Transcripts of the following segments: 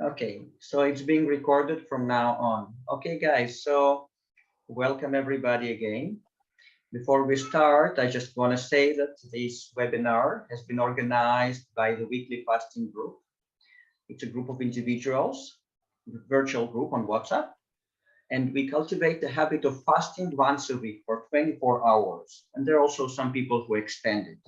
Okay, so it's being recorded from now on. Okay, guys, so welcome everybody again. Before we start, I just want to say that this webinar has been organized by the Weekly Fasting Group. It's a group of individuals, a virtual group on WhatsApp, and we cultivate the habit of fasting once a week for 24 hours. And there are also some people who extend it.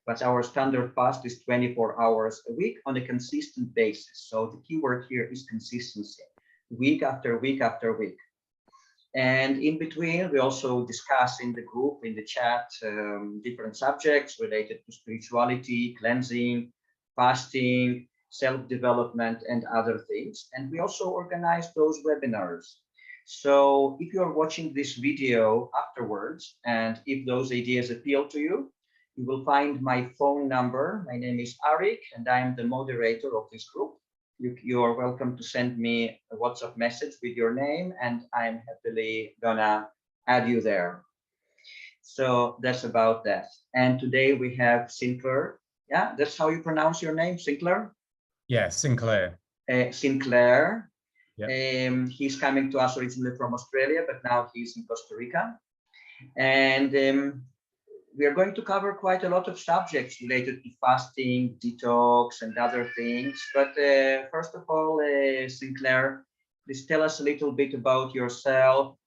But our standard fast is 24 hours a week on a consistent basis. So the key word here is consistency, week after week after week. And in between, we also discuss in the group, in the chat, different subjects related to spirituality, cleansing, fasting, self-development, and other things. And we also organize those webinars. So if you're watching this video afterwards, and if those ideas appeal to you, you will find my phone number. My name is Arik, and I am the moderator of this group. You are welcome to send me a WhatsApp message with your name, and I'm happily gonna add you there. So that's about that. And today we have Sinclair. Yeah, that's how you pronounce your name, Sinclair? Yeah, Sinclair. Sinclair. Yep. He's coming to us originally from Australia, but now he's in Costa Rica. And we are going to cover quite a lot of subjects related to fasting, detox, and other things. But first of all, Sinclair, please tell us a little bit about yourself.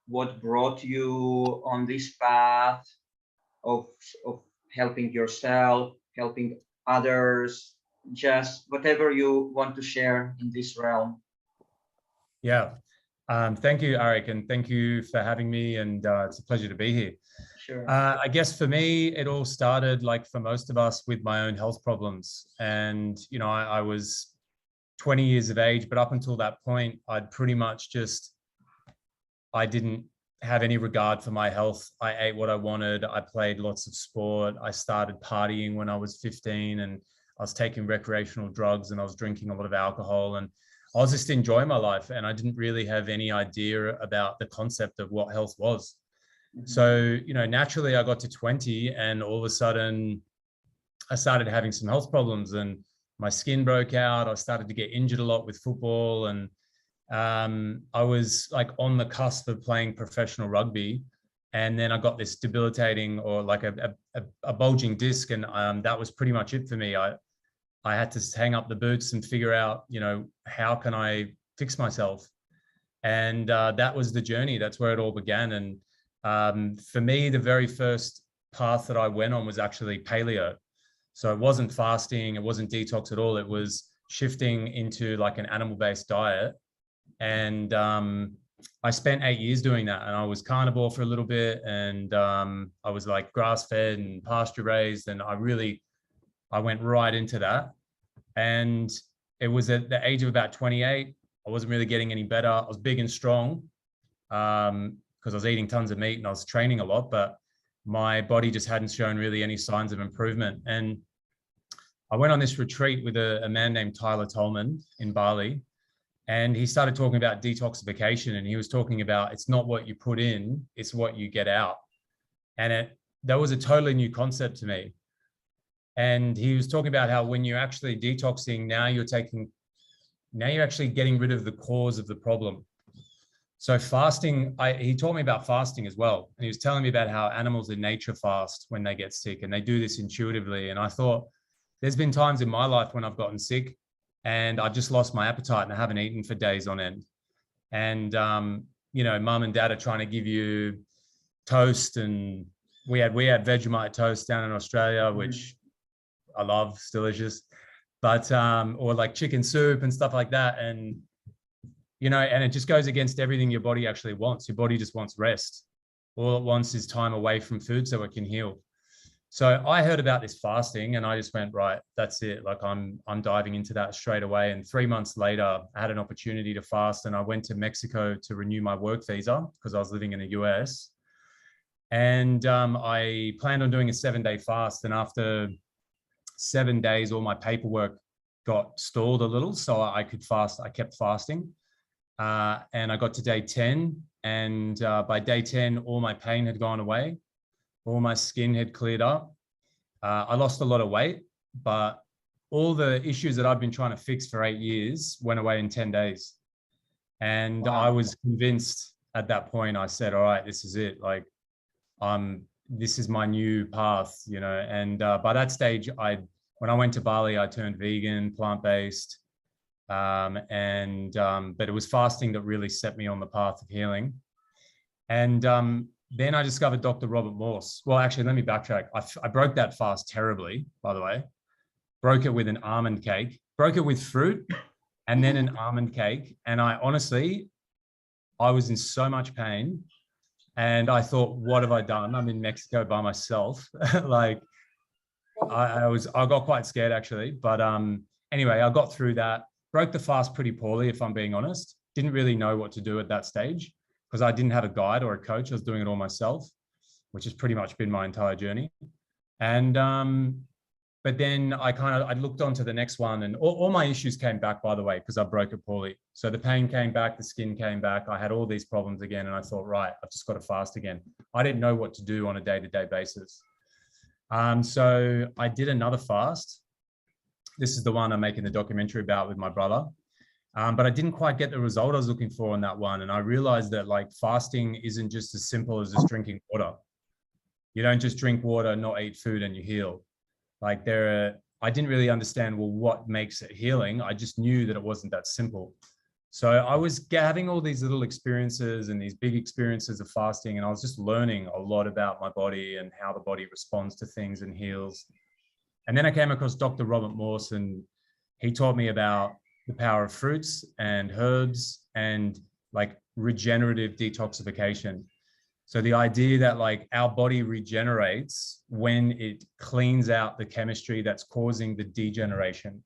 What brought you on this path of helping yourself, helping others, just whatever you want to share in this realm. Yeah. Thank you, Arik, and thank you for having me. And it's a pleasure to be here. Sure. I guess for me, it all started, like for most of us, with my own health problems. And, you know, I was 20 years of age, but up until that point, I'd pretty much I didn't have any regard for my health. I ate what I wanted. I played lots of sport. I started partying when I was 15, and I was taking recreational drugs, and I was drinking a lot of alcohol, and I was just enjoying my life. And I didn't really have any idea about the concept of what health was. So, you know, naturally I got to 20, and all of a sudden I started having some health problems, and my skin broke out. I started to get injured a lot with football, and I was like on the cusp of playing professional rugby. And then I got this debilitating, or like a bulging disc. And that was pretty much it for me. I had to hang up the boots and figure out, you know, how can I fix myself? And that was the journey. That's where it all began. And for me, the very first path that I went on was actually paleo. So it wasn't fasting, it wasn't detox at all. It was shifting into like an animal-based diet. And I spent 8 years doing that. And I was carnivore for a little bit, and I was like grass-fed and pasture-raised. And I went right into that. And it was at the age of about 28. I wasn't really getting any better. I was big and strong, because I was eating tons of meat and I was training a lot, but my body just hadn't shown really any signs of improvement. And I went on this retreat with a man named Tyler Tolman in Bali, and he started talking about detoxification. And he was talking about, it's not what you put in, it's what you get out. And that was a totally new concept to me. And he was talking about how when you're actually detoxing, now you're actually getting rid of the cause of the problem. So fasting, he taught me about fasting as well. And he was telling me about how animals in nature fast when they get sick, and they do this intuitively. And I thought, there's been times in my life when I've gotten sick and I've just lost my appetite and I haven't eaten for days on end. And, you know, mum and dad are trying to give you toast, and we had Vegemite toast down in Australia, which I love, it's delicious, but, or like chicken soup and stuff like that. And, you know, and it just goes against everything your body actually wants. Your body just wants rest. All it wants is time away from food so it can heal. So I heard about this fasting, and I just went, right, that's it. Like I'm diving into that straight away. And 3 months later, I had an opportunity to fast, and I went to Mexico to renew my work visa because I was living in the US. And I planned on doing a 7-day fast. And after 7 days, all my paperwork got stalled a little, so I could fast. I kept fasting. And I got to day 10, and by day 10, all my pain had gone away. All my skin had cleared up. I lost a lot of weight, but all the issues that I've been trying to fix for 8 years went away in 10 days. And Wow. I was convinced at that point. I said, all right, this is it. Like, this is my new path, you know. And by that stage, when I went to Bali, I turned vegan, plant-based. But it was fasting that really set me on the path of healing. And then I discovered Dr. Robert Morse. Well, actually, let me backtrack. I broke that fast terribly, by the way. Broke it with an almond cake, broke it with fruit, and then an almond cake. And I was in so much pain. And I thought, what have I done? I'm in Mexico by myself. Like, I got quite scared, actually. But anyway, I got through that, broke the fast pretty poorly, if I'm being honest. Didn't really know what to do at that stage because I didn't have a guide or a coach. I was doing it all myself, which has pretty much been my entire journey. And but then I looked on to the next one, and all my issues came back, by the way, because I broke it poorly. So the pain came back, the skin came back. I had all these problems again. And I thought, right, I've just got to fast again. I didn't know what to do on a day-to-day basis. So I did another fast. This is the one I'm making the documentary about with my brother. But I didn't quite get the result I was looking for on that one. And I realized that like fasting isn't just as simple as just drinking water. You don't just drink water, not eat food, and you heal. Like I didn't really understand, well, what makes it healing? I just knew that it wasn't that simple. So I was having all these little experiences and these big experiences of fasting, and I was just learning a lot about my body and how the body responds to things and heals. And then I came across Dr. Robert Morse, and he taught me about the power of fruits and herbs and like regenerative detoxification. So the idea that like our body regenerates when it cleans out the chemistry that's causing the degeneration.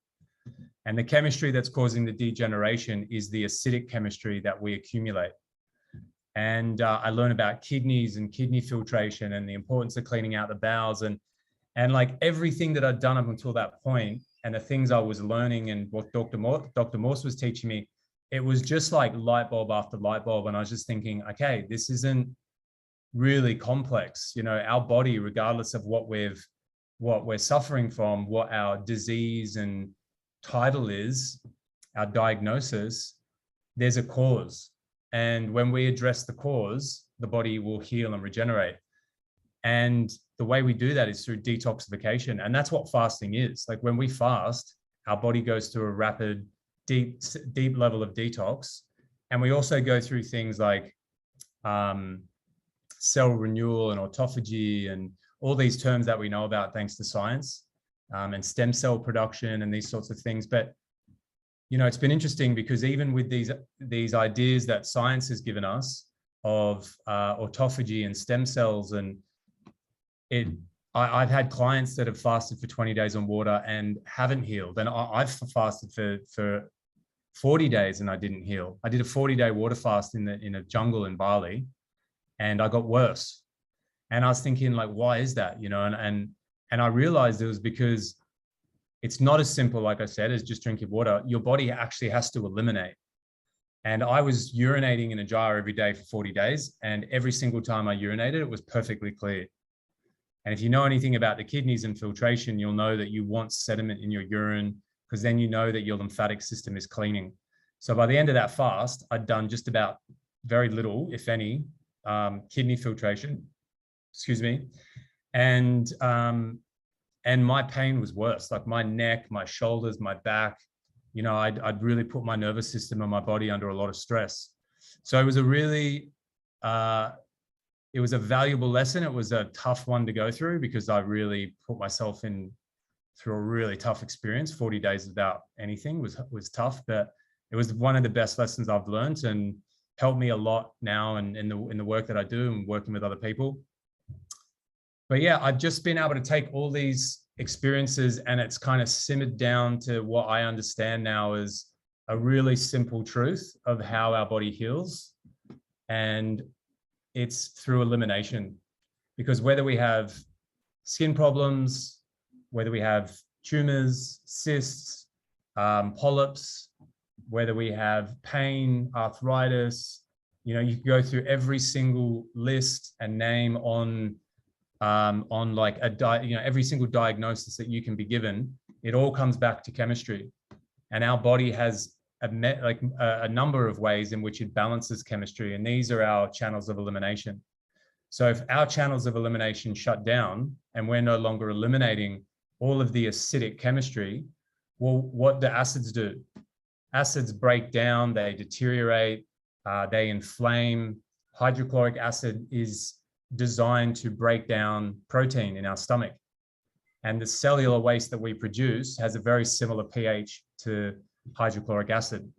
And the chemistry that's causing the degeneration is the acidic chemistry that we accumulate. And I learned about kidneys and kidney filtration and the importance of cleaning out the bowels and like everything that I'd done up until that point and the things I was learning and what Dr. Morse was teaching me, it was just like light bulb after light bulb. And I was just thinking, okay, this isn't really complex. You know, our body, regardless of what we're suffering from, what our disease and title is, our diagnosis, there's a cause. And when we address the cause, the body will heal and regenerate. And the way we do that is through detoxification. And that's what fasting is. Like when we fast, our body goes through a rapid, deep level of detox. And we also go through things like cell renewal and autophagy and all these terms that we know about thanks to science, and stem cell production and these sorts of things. But, you know, it's been interesting because even with these ideas that science has given us of autophagy and stem cells, and I've had clients that have fasted for 20 days on water and haven't healed. And I've fasted for 40 days and I didn't heal. I did a 40-day water fast in a jungle in Bali, and I got worse. And I was thinking, like, why is that? You know, and I realized it was because it's not as simple, like I said, as just drinking water. Your body actually has to eliminate. And I was urinating in a jar every day for 40 days. And every single time I urinated, it was perfectly clear. And if you know anything about the kidneys and filtration, you'll know that you want sediment in your urine because then you know that your lymphatic system is cleaning. So by the end of that fast, I'd done just about very little, if any, kidney filtration, excuse me. And my pain was worse, like my neck, my shoulders, my back, you know, I'd really put my nervous system and my body under a lot of stress. So it was a really, it was a valuable lesson. It was a tough one to go through because I really put myself through a really tough experience. 40 days without anything was tough, but it was one of the best lessons I've learned and helped me a lot now and in the work that I do and working with other people. But yeah, I've just been able to take all these experiences and it's kind of simmered down to what I understand now is a really simple truth of how our body heals. And it's through elimination, because whether we have skin problems, whether we have tumors, cysts, polyps, whether we have pain, arthritis, you know, you can go through every single list and name on like every single diagnosis that you can be given. it all comes back to chemistry. And our body has a number of ways in which it balances chemistry. And these are our channels of elimination. So if our channels of elimination shut down and we're no longer eliminating all of the acidic chemistry, well, what do acids do? Acids break down, they deteriorate, they inflame. Hydrochloric acid is designed to break down protein in our stomach. And the cellular waste that we produce has a very similar pH to hydrochloric acid.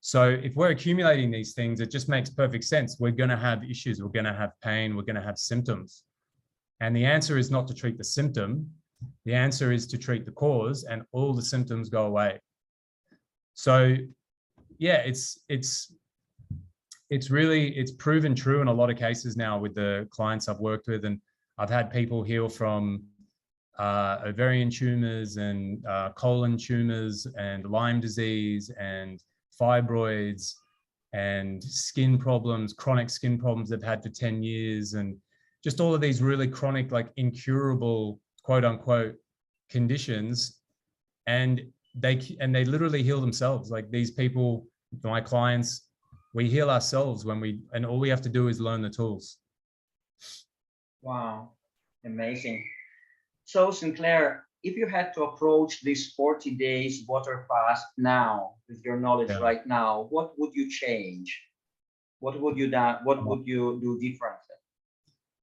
So if we're accumulating these things, it just makes perfect sense. We're going to have issues. We're going to have pain. We're going to have symptoms. And the answer is not to treat the symptom. The answer is to treat the cause, and all the symptoms go away. So yeah, it's proven true in a lot of cases now with the clients I've worked with. And I've had people heal from ovarian tumors and colon tumors and Lyme disease and fibroids and skin problems, chronic skin problems they've had for 10 years, and just all of these really chronic, like incurable, quote unquote, conditions. And they literally heal themselves. Like these people, my clients, we heal ourselves and all we have to do is learn the tools. Wow, amazing. So Sinclair, if you had to approach this 40 days water fast now, with your knowledge right now, what would you change? What would you do differently?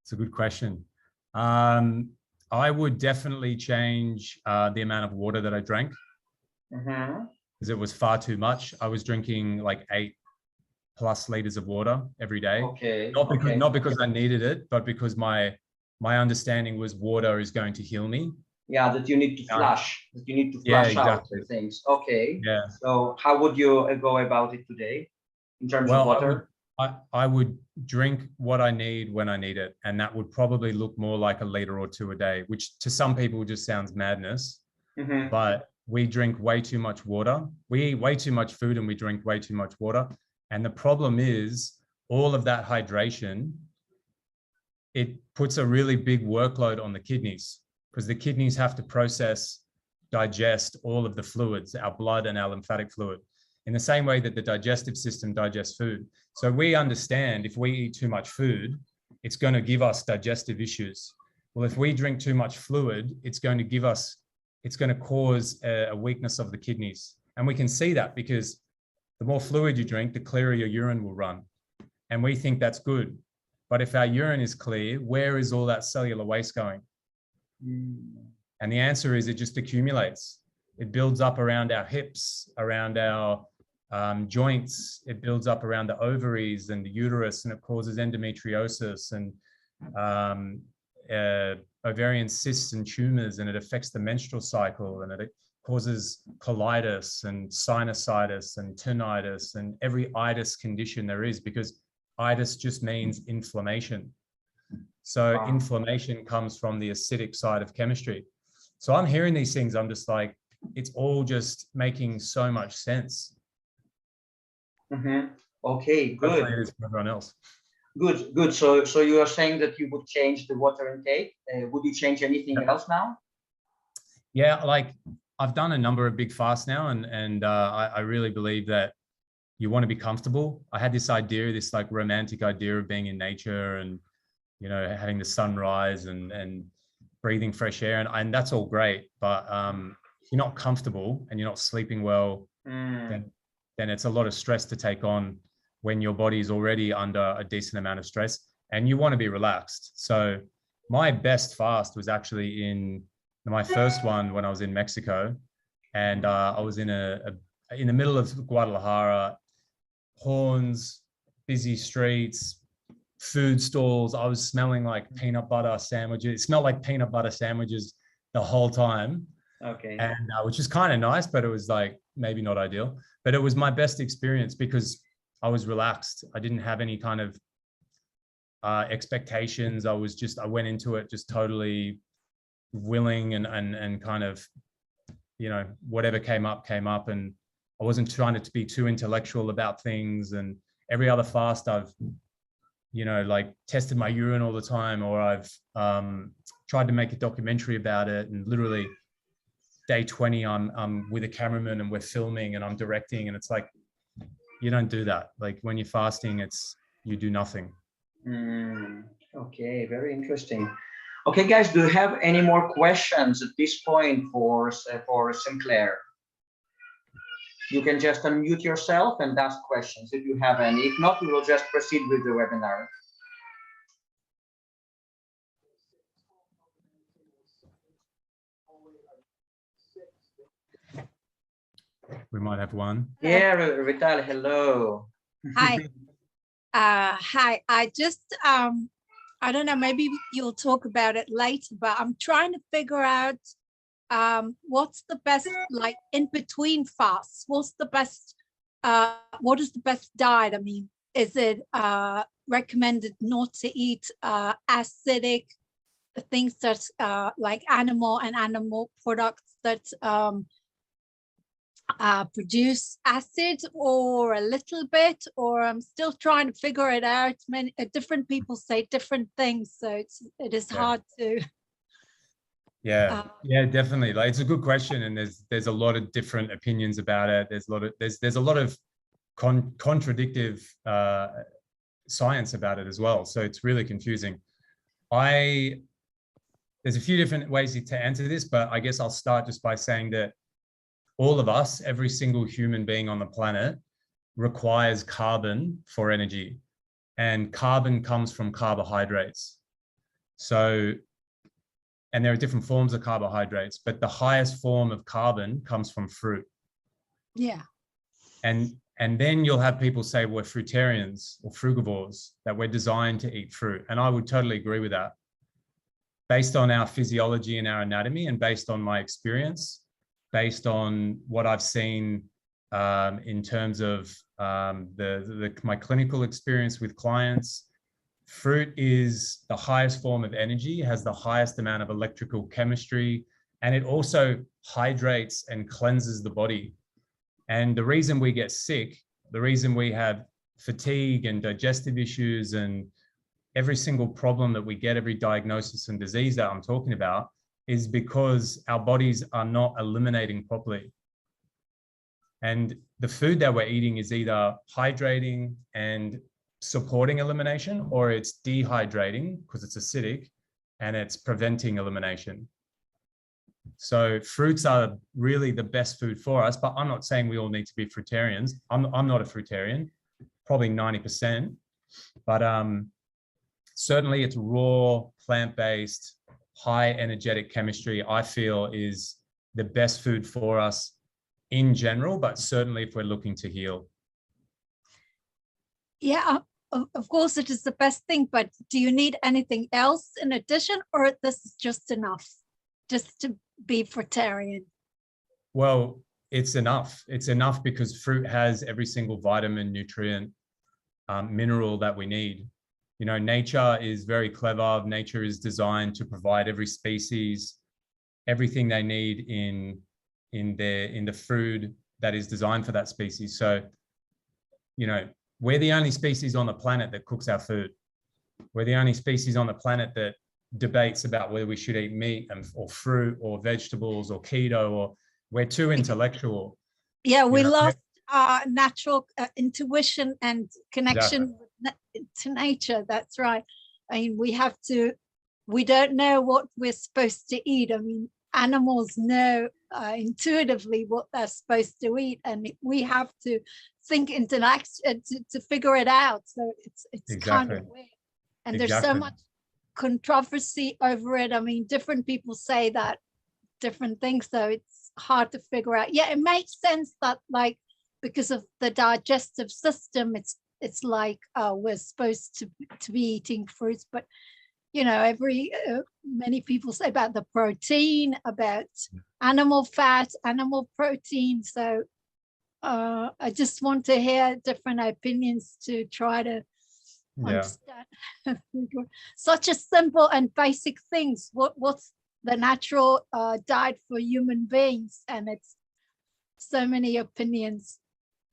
It's a good question. I would definitely change the amount of water that I drank, because it was far too much. I was drinking like 8+ liters of water every day. Okay. Not because I needed it, but because my understanding was water is going to heal me. Yeah, that you need to flush. That you need to flush out things. Okay. Yeah. So how would you go about it today in terms of water? I would drink what I need when I need it. And that would probably look more like 1 liter or 2 a day, which to some people just sounds madness. But we drink way too much water. We eat way too much food and we drink way too much water. And the problem is all of that hydration, it puts a really big workload on the kidneys, because the kidneys have to process, digest all of the fluids, our blood and our lymphatic fluid, in the same way that the digestive system digests food. So we understand if we eat too much food, it's going to give us digestive issues. Well, if we drink too much fluid, it's going to cause a weakness of the kidneys. And we can see that because the more fluid you drink, the clearer your urine will run. And we think that's good. But if our urine is clear, where is all that cellular waste going? And the answer is it just accumulates. It builds up around our hips, around our joints. It builds up around the ovaries and the uterus, and it causes endometriosis and ovarian cysts and tumors, and it affects the menstrual cycle, and it causes colitis and sinusitis and tinnitus and every itis condition there is, because itis just means inflammation. So inflammation comes from the acidic side of chemistry. So I'm hearing these things, I'm just like, it's all just making so much sense. Okay, good. Hopefully it is for everyone else. Good. So you are saying that you would change the water intake. Would you change anything else now? Yeah, like I've done a number of big fasts now, and I really believe that you want to be comfortable. I had this idea, this like romantic idea of being in nature and, you know, having the sunrise and breathing fresh air, and that's all great. But if you're not comfortable and you're not sleeping well, then it's a lot of stress to take on when your body is already under a decent amount of stress and you want to be relaxed. So my best fast was actually in my first one when I was in Mexico, and I was in the middle of Guadalajara, horns, busy streets, food stalls. I was smelling like peanut butter sandwiches. It smelled like peanut butter sandwiches the whole time. Okay. And which is kind of nice, but it was like maybe not ideal. But it was my best experience because I was relaxed. I didn't have any kind of expectations. I went into it just totally willing and kind of, you know, whatever came up. And I wasn't trying to be too intellectual about things. And every other fast I've, you know, like tested my urine all the time, or I've tried to make a documentary about it, and literally day 20, I'm with a cameraman and we're filming and I'm directing, and it's like, you don't do that. Like when you're fasting, you do nothing. Okay, very interesting. Okay, guys, do you have any more questions at this point for Sinclair? You can just unmute yourself and ask questions if you have any. If not, we will just proceed with the webinar. We might have one. Yeah, Vital, hello. Hi. Hi. I just, I don't know, maybe you'll talk about it later, but I'm trying to figure out what's the best, like in between fasts, what's the best, what is the best diet? I mean, is it recommended not to eat acidic things that like animal products that produce acid, or a little bit, or I'm still trying to figure it out. Many different people say different things, so it is hard to. Yeah, definitely. Like, it's a good question, and there's a lot of different opinions about it. There's a lot of contradictive science about it as well. So it's really confusing. There's a few different ways to answer this, but I guess I'll start just by saying that all of us, every single human being on the planet, requires carbon for energy, and carbon comes from carbohydrates. So, and there are different forms of carbohydrates, but the highest form of carbon comes from fruit. Yeah. And then you'll have people say we're fruitarians or frugivores, that we're designed to eat fruit. And I would totally agree with that. Based on our physiology and our anatomy, and based on my experience, based on what I've seen in terms of my clinical experience with clients, fruit is the highest form of energy, has the highest amount of electrical chemistry, and it also hydrates and cleanses the body. And the reason we get sick, the reason we have fatigue and digestive issues and every single problem that we get, every diagnosis and disease that I'm talking about, is because our bodies are not eliminating properly. And the food that we're eating is either hydrating and supporting elimination, or it's dehydrating because it's acidic and it's preventing elimination. So fruits are really the best food for us, but I'm not saying we all need to be fruitarians. I'm not a fruitarian, probably 90%, but certainly it's raw, plant-based, high energetic chemistry, I feel, is the best food for us in general, but certainly if we're looking to heal. Yeah, of course it is the best thing, but do you need anything else in addition, or this is just enough just to be fruitarian? Well, it's enough. It's enough because fruit has every single vitamin, nutrient, mineral that we need. You know, nature is very clever. Nature is designed to provide every species everything they need in the food that is designed for that species. So, you know, we're the only species on the planet that cooks our food. We're the only species on the planet that debates about whether we should eat meat or fruit or vegetables or keto, or we're too intellectual. Yeah, we lost our natural intuition and connection to nature. That's right. I mean, we don't know what we're supposed to eat. I mean, animals know intuitively what they're supposed to eat, and we have to think to figure it out. So it's kind of weird. And there's so much controversy over it. I mean, different people say that different things, so it's hard to figure out. Yeah, it makes sense that, like, because of the digestive system, it's like we're supposed to be eating fruits, but you know, many people say about the protein, about animal fat, animal protein. So I just want to hear different opinions to try to understand such a simple and basic things. What's the natural diet for human beings? And it's so many opinions.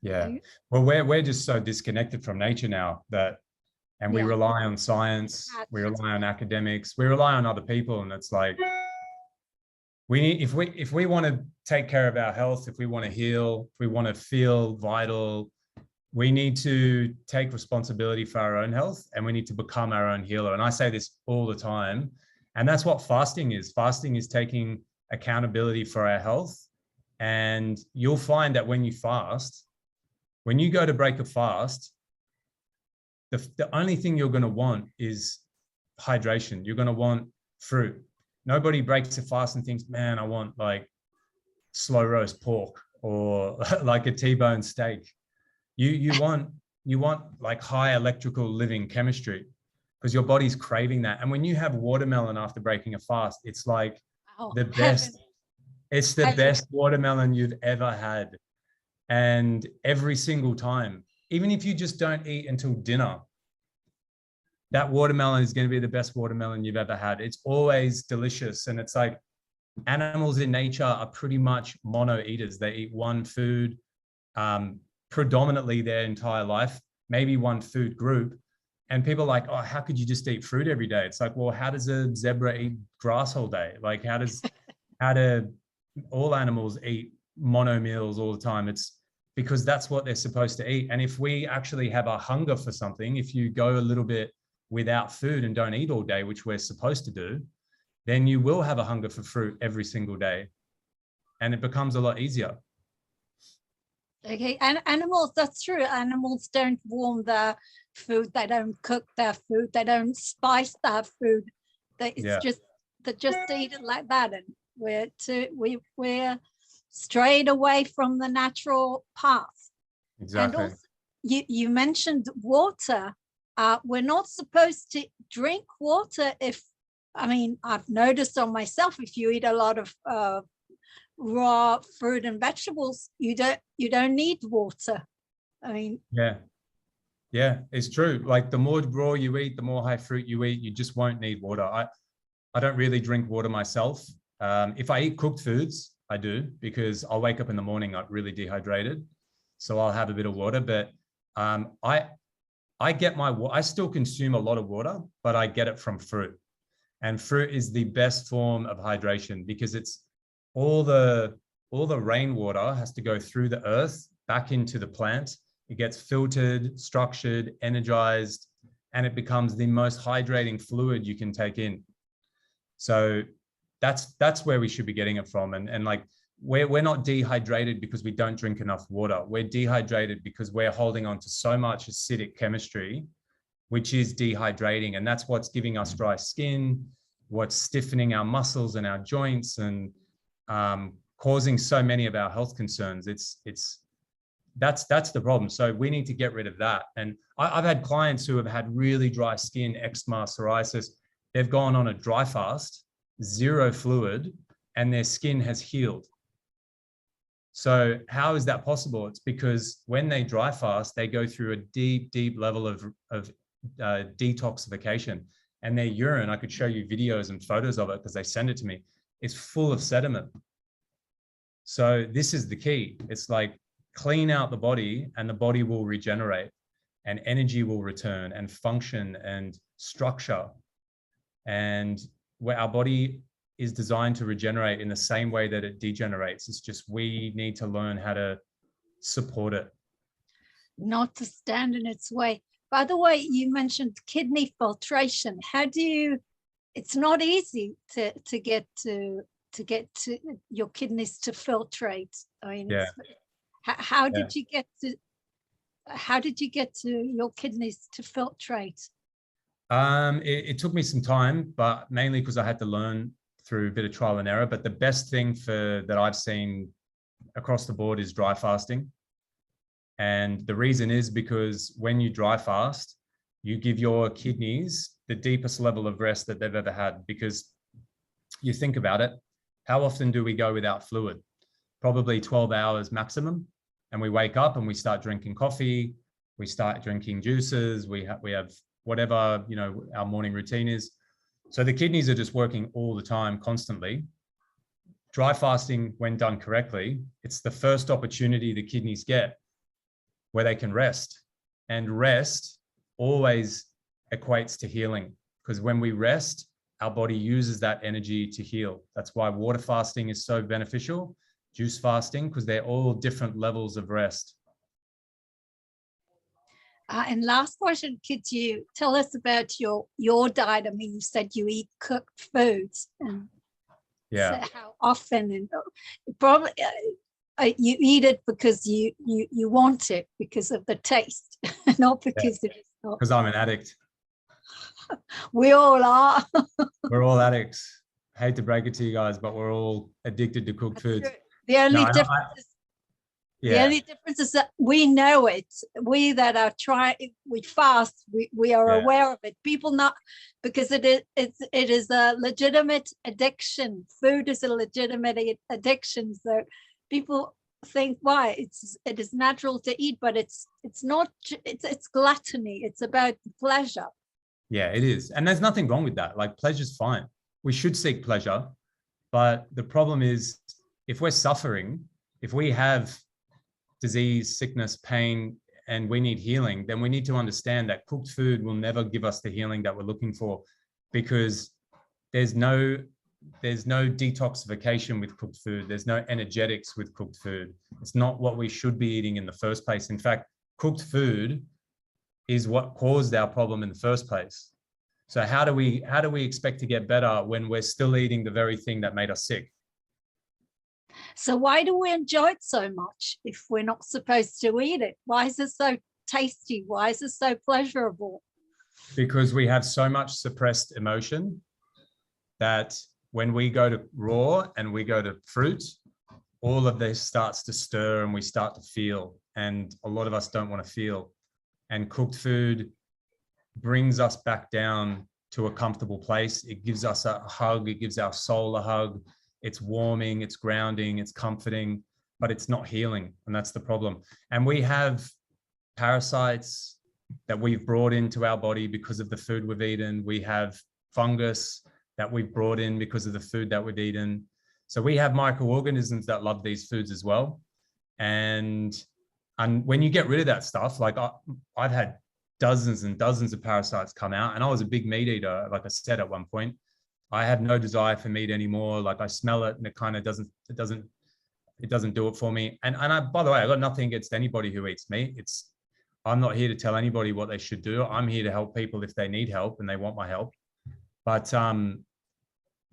Yeah, well, we're just so disconnected from nature now and we rely on science, we rely on academics, we rely on other people, and it's like if we want to take care of our health, if we want to heal, if we want to feel vital, we need to take responsibility for our own health, and we need to become our own healer. And I say this all the time, and that's what fasting is. Fasting is taking accountability for our health. And you'll find that when you fast, when you go to break a fast, the only thing you're going to want is hydration. You're going to want fruit. Nobody breaks a fast and thinks, man, I want like slow roast pork or like a T-bone steak. You want like high electrical living chemistry, because your body's craving that. And when you have watermelon after breaking a fast, it's like the best. It's the best watermelon you've ever had. And every single time, even if you just don't eat until dinner, that watermelon is going to be the best watermelon you've ever had. It's always delicious. And it's like animals in nature are pretty much mono eaters. They eat one food predominantly their entire life, maybe one food group. And people are like, oh, how could you just eat fruit every day? It's like, well, how does a zebra eat grass all day? Like, how do all animals eat mono meals all the time? It's because that's what they're supposed to eat. And if we actually have a hunger for something, if you go a little bit without food and don't eat all day, which we're supposed to do, then you will have a hunger for fruit every single day. And it becomes a lot easier. Okay, and animals, that's true. Animals don't warm their food. They don't cook their food. They don't spice their food. They just eat it like that. And we're strayed away from the natural path. Exactly. And also, you mentioned water. We're not supposed to drink water I've noticed on myself, if you eat a lot of raw fruit and vegetables, you don't need water. Yeah, it's true. Like the more raw you eat, the more high fruit you eat, you just won't need water. I don't really drink water myself. If I eat cooked foods, I do, because I'll wake up in the morning like really dehydrated, so I'll have a bit of water. But I still consume a lot of water, but I get it from fruit. And fruit is the best form of hydration, because it's all the rainwater has to go through the earth back into the plant. It gets filtered, structured, energized, and it becomes the most hydrating fluid you can take in. So that's where we should be getting it from. And like we're not dehydrated because we don't drink enough water. We're dehydrated because we're holding on to so much acidic chemistry, which is dehydrating. And that's what's giving us dry skin, what's stiffening our muscles and our joints, and causing so many of our health concerns. That's the problem. So we need to get rid of that. And I've had clients who have had really dry skin, eczema, psoriasis. They've gone on a dry fast, 0 fluid, and their skin has healed. So how is that possible? It's because when they dry fast, they go through a deep, deep level of detoxification, and their urine, I could show you videos and photos of it because they send it to me, it's full of sediment. So this is the key. It's like clean out the body and the body will regenerate, and energy will return, and function and structure. And where our body is designed to regenerate in the same way that it degenerates. It's just we need to learn how to support it. Not to stand in its way. By the way, you mentioned kidney filtration. How do you? It's not easy to get to your kidneys to filtrate. I mean, yeah. How did you get to your kidneys to filtrate? It took me some time, but mainly because I had to learn through a bit of trial and error. But the best thing that I've seen across the board is dry fasting. And the reason is because when you dry fast, you give your kidneys the deepest level of rest that they've ever had. Because you think about it, how often do we go without fluid? Probably 12 hours maximum. And we wake up and we start drinking coffee, we start drinking juices, we have whatever, our morning routine is. So the kidneys are just working all the time, constantly. Dry fasting, when done correctly, it's the first opportunity the kidneys get where they can rest. And rest always equates to healing, because when we rest, our body uses that energy to heal. That's why water fasting is so beneficial, juice fasting, because they're all different levels of rest. And last question, could you tell us about your diet? I mean, you said you eat cooked foods, and Yeah. so how often? And probably you eat it because you want it because of the taste, not because it is not. Because I'm an addict. We all are. We're all addicts. Hate to break it to you guys, but we're all addicted to cooked foods. The only No, difference is Yeah. the only difference is that we know it. We that are we fast, we are Yeah. aware of it. People not, because it is a legitimate addiction. Food is a legitimate addiction. So people think, why it is natural to eat, but it's not. It's gluttony. It's about pleasure. Yeah, it is. And there's nothing wrong with that. Like, pleasure's fine. We should seek pleasure. But the problem is, if we're suffering, if we have disease, sickness, pain, and we need healing, then we need to understand that cooked food will never give us the healing that we're looking for, because there's no detoxification with cooked food. There's no energetics with cooked food. It's not what we should be eating in the first place. In fact, cooked food is what caused our problem in the first place. So how do we expect to get better when we're still eating the very thing that made us sick? So why do we enjoy it so much if we're not supposed to eat it? Why is it so tasty? Why is it so pleasurable? Because we have so much suppressed emotion that when we go to raw and we go to fruit, all of this starts to stir and we start to feel. And a lot of us don't want to feel. And cooked food brings us back down to a comfortable place. It gives us a hug. It gives our soul a hug. It's warming, it's grounding, it's comforting, but it's not healing. And that's the problem. And we have parasites that we've brought into our body because of the food we've eaten. We have fungus that we've brought in because of the food that we've eaten. So we have microorganisms that love these foods as well. And when you get rid of that stuff, like I've had dozens and dozens of parasites come out, and I was a big meat eater, like I said at one point. I have no desire for meat anymore. Like, I smell it and it kind of doesn't do it for me. And by the way, I got nothing against anybody who eats meat. I'm not here to tell anybody what they should do. I'm here to help people if they need help and they want my help. But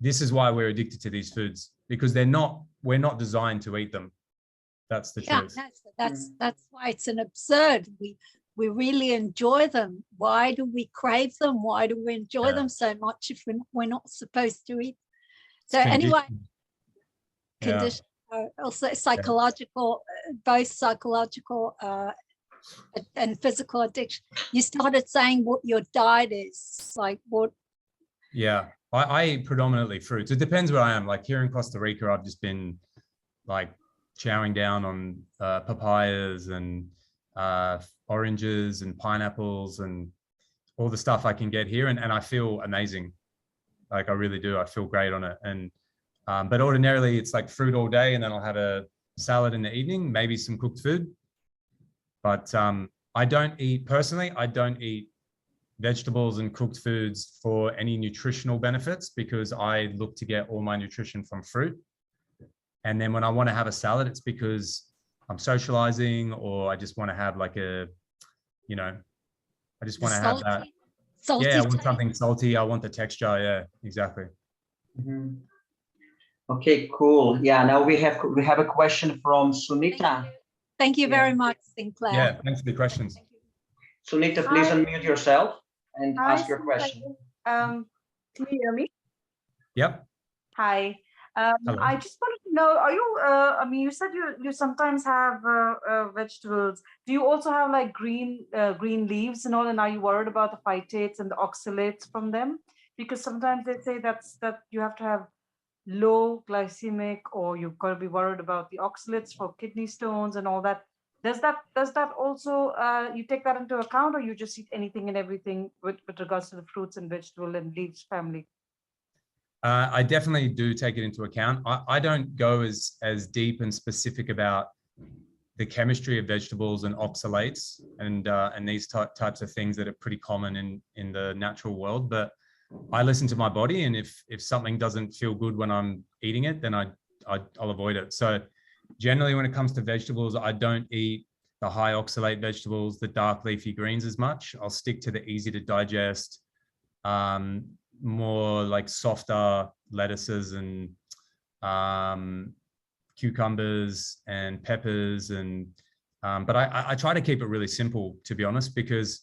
this is why we're addicted to these foods, because we're not designed to eat them. That's the truth. That's why it's an absurd. We really enjoy them. Why do we crave them? Why do we enjoy them so much if we're not supposed to eat? So anyway, condition, also psychological, both psychological and physical addiction. You started saying what your diet is, like what? Yeah, I eat predominantly fruits. It depends where I am. Like here in Costa Rica, I've just been like chowing down on papayas and oranges and pineapples and all the stuff I can get here, and I feel amazing. Like, I really do. I feel great on it. And but ordinarily it's like fruit all day, and then I'll have a salad in the evening, maybe some cooked food. But I don't eat vegetables and cooked foods for any nutritional benefits, because I look to get all my nutrition from fruit. And then when I want to have a salad, it's because I'm socializing, or I just want to have like I just want to have that. Salty yeah, I want something salty. I want the texture. Yeah, exactly. Mm-hmm. Okay, cool. Yeah, now we have a question from Sunita. Thank you very much, Sinclair. Yeah, thanks for the questions. Sunita, please unmute yourself and ask your question. Can you hear me? Yep. Hi. I just wanted to know, are you, I mean, you said you sometimes have vegetables. Do you also have like green leaves and all, and are you worried about the phytates and the oxalates from them? Because sometimes they say that you have to have low glycemic, or you've got to be worried about the oxalates for kidney stones and all that. Does that also, you take that into account, or you just eat anything and everything with regards to the fruits and vegetable and leaves family? I definitely do take it into account. I don't go as deep and specific about the chemistry of vegetables and oxalates and these types of things that are pretty common in the natural world. But I listen to my body, and if something doesn't feel good when I'm eating it, then I'll avoid it. So generally, when it comes to vegetables, I don't eat the high oxalate vegetables, the dark leafy greens as much. I'll stick to the easy to digest, more like softer lettuces and cucumbers and peppers, and but I try to keep it really simple, to be honest, because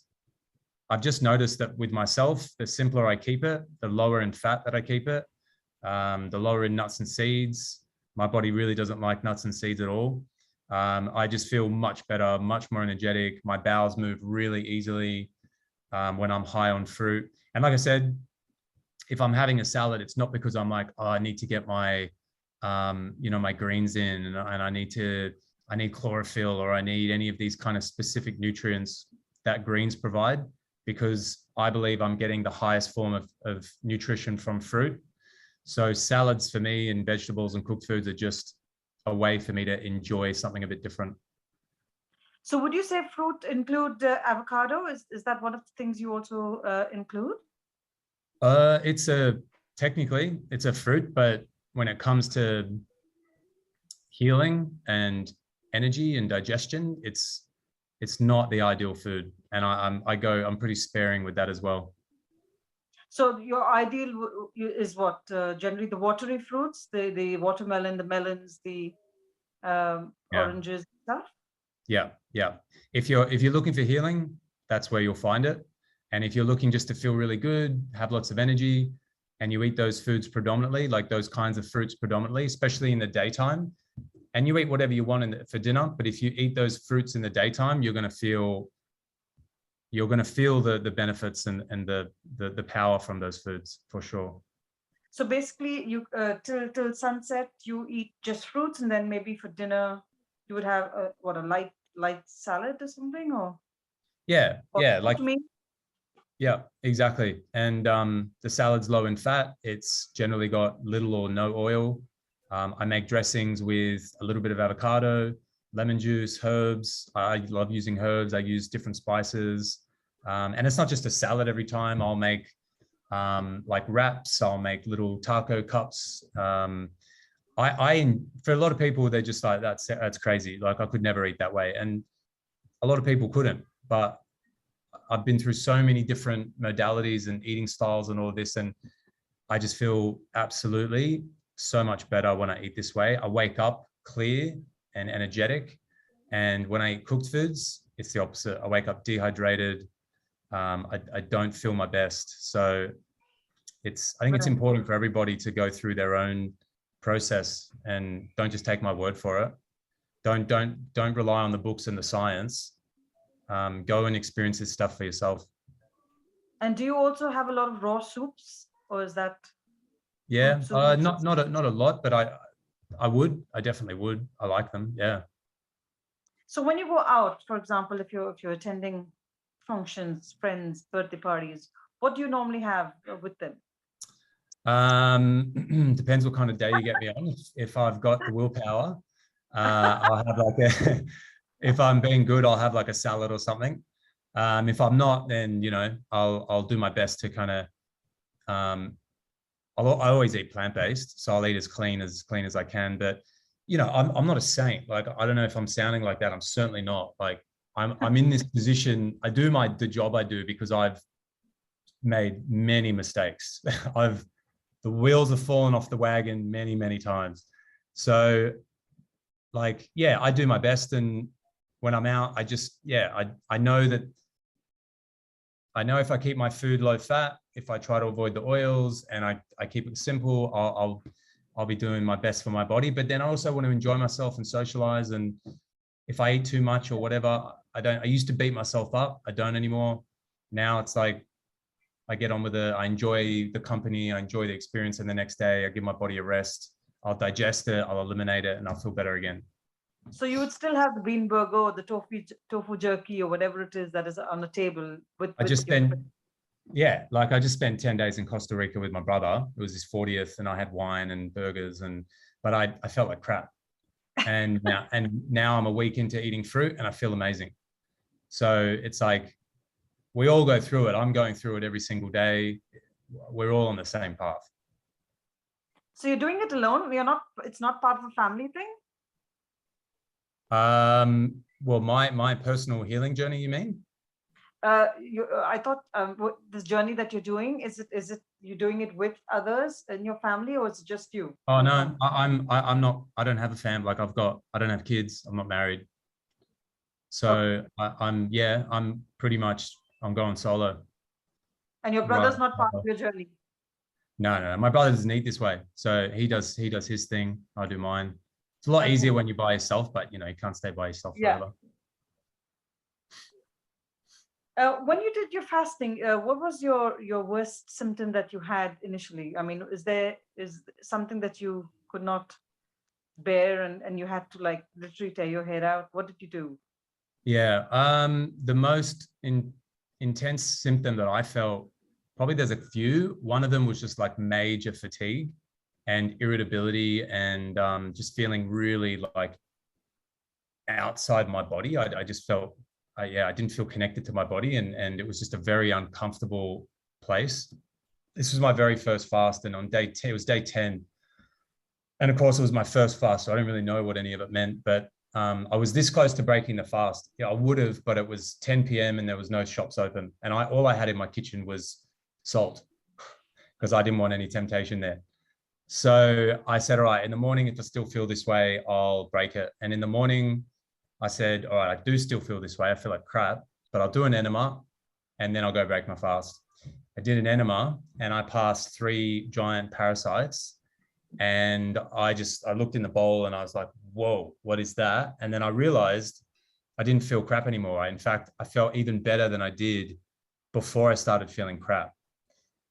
I've just noticed that with myself, the simpler I keep it, the lower in fat that I keep it, the lower in nuts and seeds. My body really doesn't like nuts and seeds at all. I just feel much better, much more energetic. My bowels move really easily when I'm high on fruit. And like I said, if I'm having a salad, it's not because I'm like, oh, I need to get my, my greens in, and I need chlorophyll, or I need any of these kind of specific nutrients that greens provide, because I believe I'm getting the highest form of nutrition from fruit. So salads for me and vegetables and cooked foods are just a way for me to enjoy something a bit different. So would you say fruit include avocado? Is that one of the things you also include? Technically it's a fruit, but when it comes to healing and energy and digestion, it's not the ideal food. And I'm pretty sparing with that as well. So your ideal is what? Generally the watery fruits, the watermelon, the melons, the oranges, stuff? Yeah. If you're looking for healing, that's where you'll find it. And if you're looking just to feel really good, have lots of energy, and you eat those foods predominantly, like those kinds of fruits predominantly, especially in the daytime, and you eat whatever you want for dinner, but if you eat those fruits in the daytime, you're going to feel the benefits and the power from those foods, for sure. So basically, you till sunset, you eat just fruits, and then maybe for dinner you would have a light salad or something, or yeah, exactly. And the salad's low in fat. It's generally got little or no oil. I make dressings with a little bit of avocado, lemon juice, herbs. I love using herbs. I use different spices. And it's not just a salad every time. I'll make like wraps. I'll make little taco cups. For a lot of people, they're just like, that's crazy. Like, I could never eat that way. And a lot of people couldn't, but I've been through so many different modalities and eating styles and all this, and I just feel absolutely so much better when I eat this way. I wake up clear and energetic. And when I eat cooked foods, it's the opposite. I wake up dehydrated. I don't feel my best. So I think it's important for everybody to go through their own process, and don't just take my word for it. Don't rely on the books and the science. Go and experience this stuff for yourself. And do you also have a lot of raw soups, or is that? Yeah, not a lot, but I definitely would. I like them. Yeah. So when you go out, for example, if you're attending functions, friends, birthday parties, what do you normally have with them? Depends what kind of day you get me on. If I've got the willpower, I'll have like if I'm being good, I'll have like a salad or something. If I'm not, then I'll do my best to kind of I always eat plant-based, so I'll eat as clean as I can. But I'm not a saint. Like, I don't know if I'm sounding like that. I'm certainly not. Like, I'm in this position. I do the job I do because I've made many mistakes. The wheels have fallen off the wagon many, many times. So, like, yeah, I do my best. And when I'm out, I know that. I know if I keep my food low fat, if I try to avoid the oils, and I keep it simple, I'll be doing my best for my body. But then I also want to enjoy myself and socialize. And if I eat too much or whatever, I used to beat myself up. I don't anymore. Now it's like, I get on with it. I enjoy the company. I enjoy the experience. And the next day I give my body a rest. I'll digest it. I'll eliminate it, and I'll feel better again. So you would still have the bean burger or the tofu jerky or whatever it is that is on the table with I just spent 10 days in Costa Rica with my brother. It was his 40th, and I had wine and burgers, but I felt like crap. And now I'm a week into eating fruit, and I feel amazing. So it's like, we all go through it. I'm going through it every single day. we're all on the same path. So you're doing it alone? It's not part of a family thing? Well, my personal healing journey, you mean? I thought this journey that you're doing, is it you're doing it with others in your family, or is it just you? Oh no, I'm not. I don't have a family. Like I don't have kids. I'm not married. So okay. I'm pretty much, I'm going solo. And your brother's not part of your journey? No. My brother doesn't eat this way. So he does his thing. I do mine. It's a lot easier when you're by yourself, but you know, you can't stay by yourself forever. When you did your fasting, what was your worst symptom that you had initially? I mean, is something that you could not bear and you had to like literally tear your hair out? What did you do? Yeah, the most intense symptom that I felt, probably there's a few. One of them was just like major fatigue and irritability and just feeling really like outside my body. I just felt, I didn't feel connected to my body, and it was just a very uncomfortable place. This was my very first fast, and on day 10, it was day 10. And of course it was my first fast, so I didn't really know what any of it meant, but I was this close to breaking the fast. Yeah, I would have, but it was 10 p.m. and there was no shops open. And all I had in my kitchen was salt because I didn't want any temptation there. So I said, all right, in the morning, if I still feel this way, I'll break it. And in the morning, I said, all right, I do still feel this way. I feel like crap, but I'll do an enema and then I'll go break my fast. I did an enema and I passed 3 giant parasites. And I looked in the bowl and I was like, whoa, what is that? And then I realized I didn't feel crap anymore. In fact, I felt even better than I did before I started feeling crap.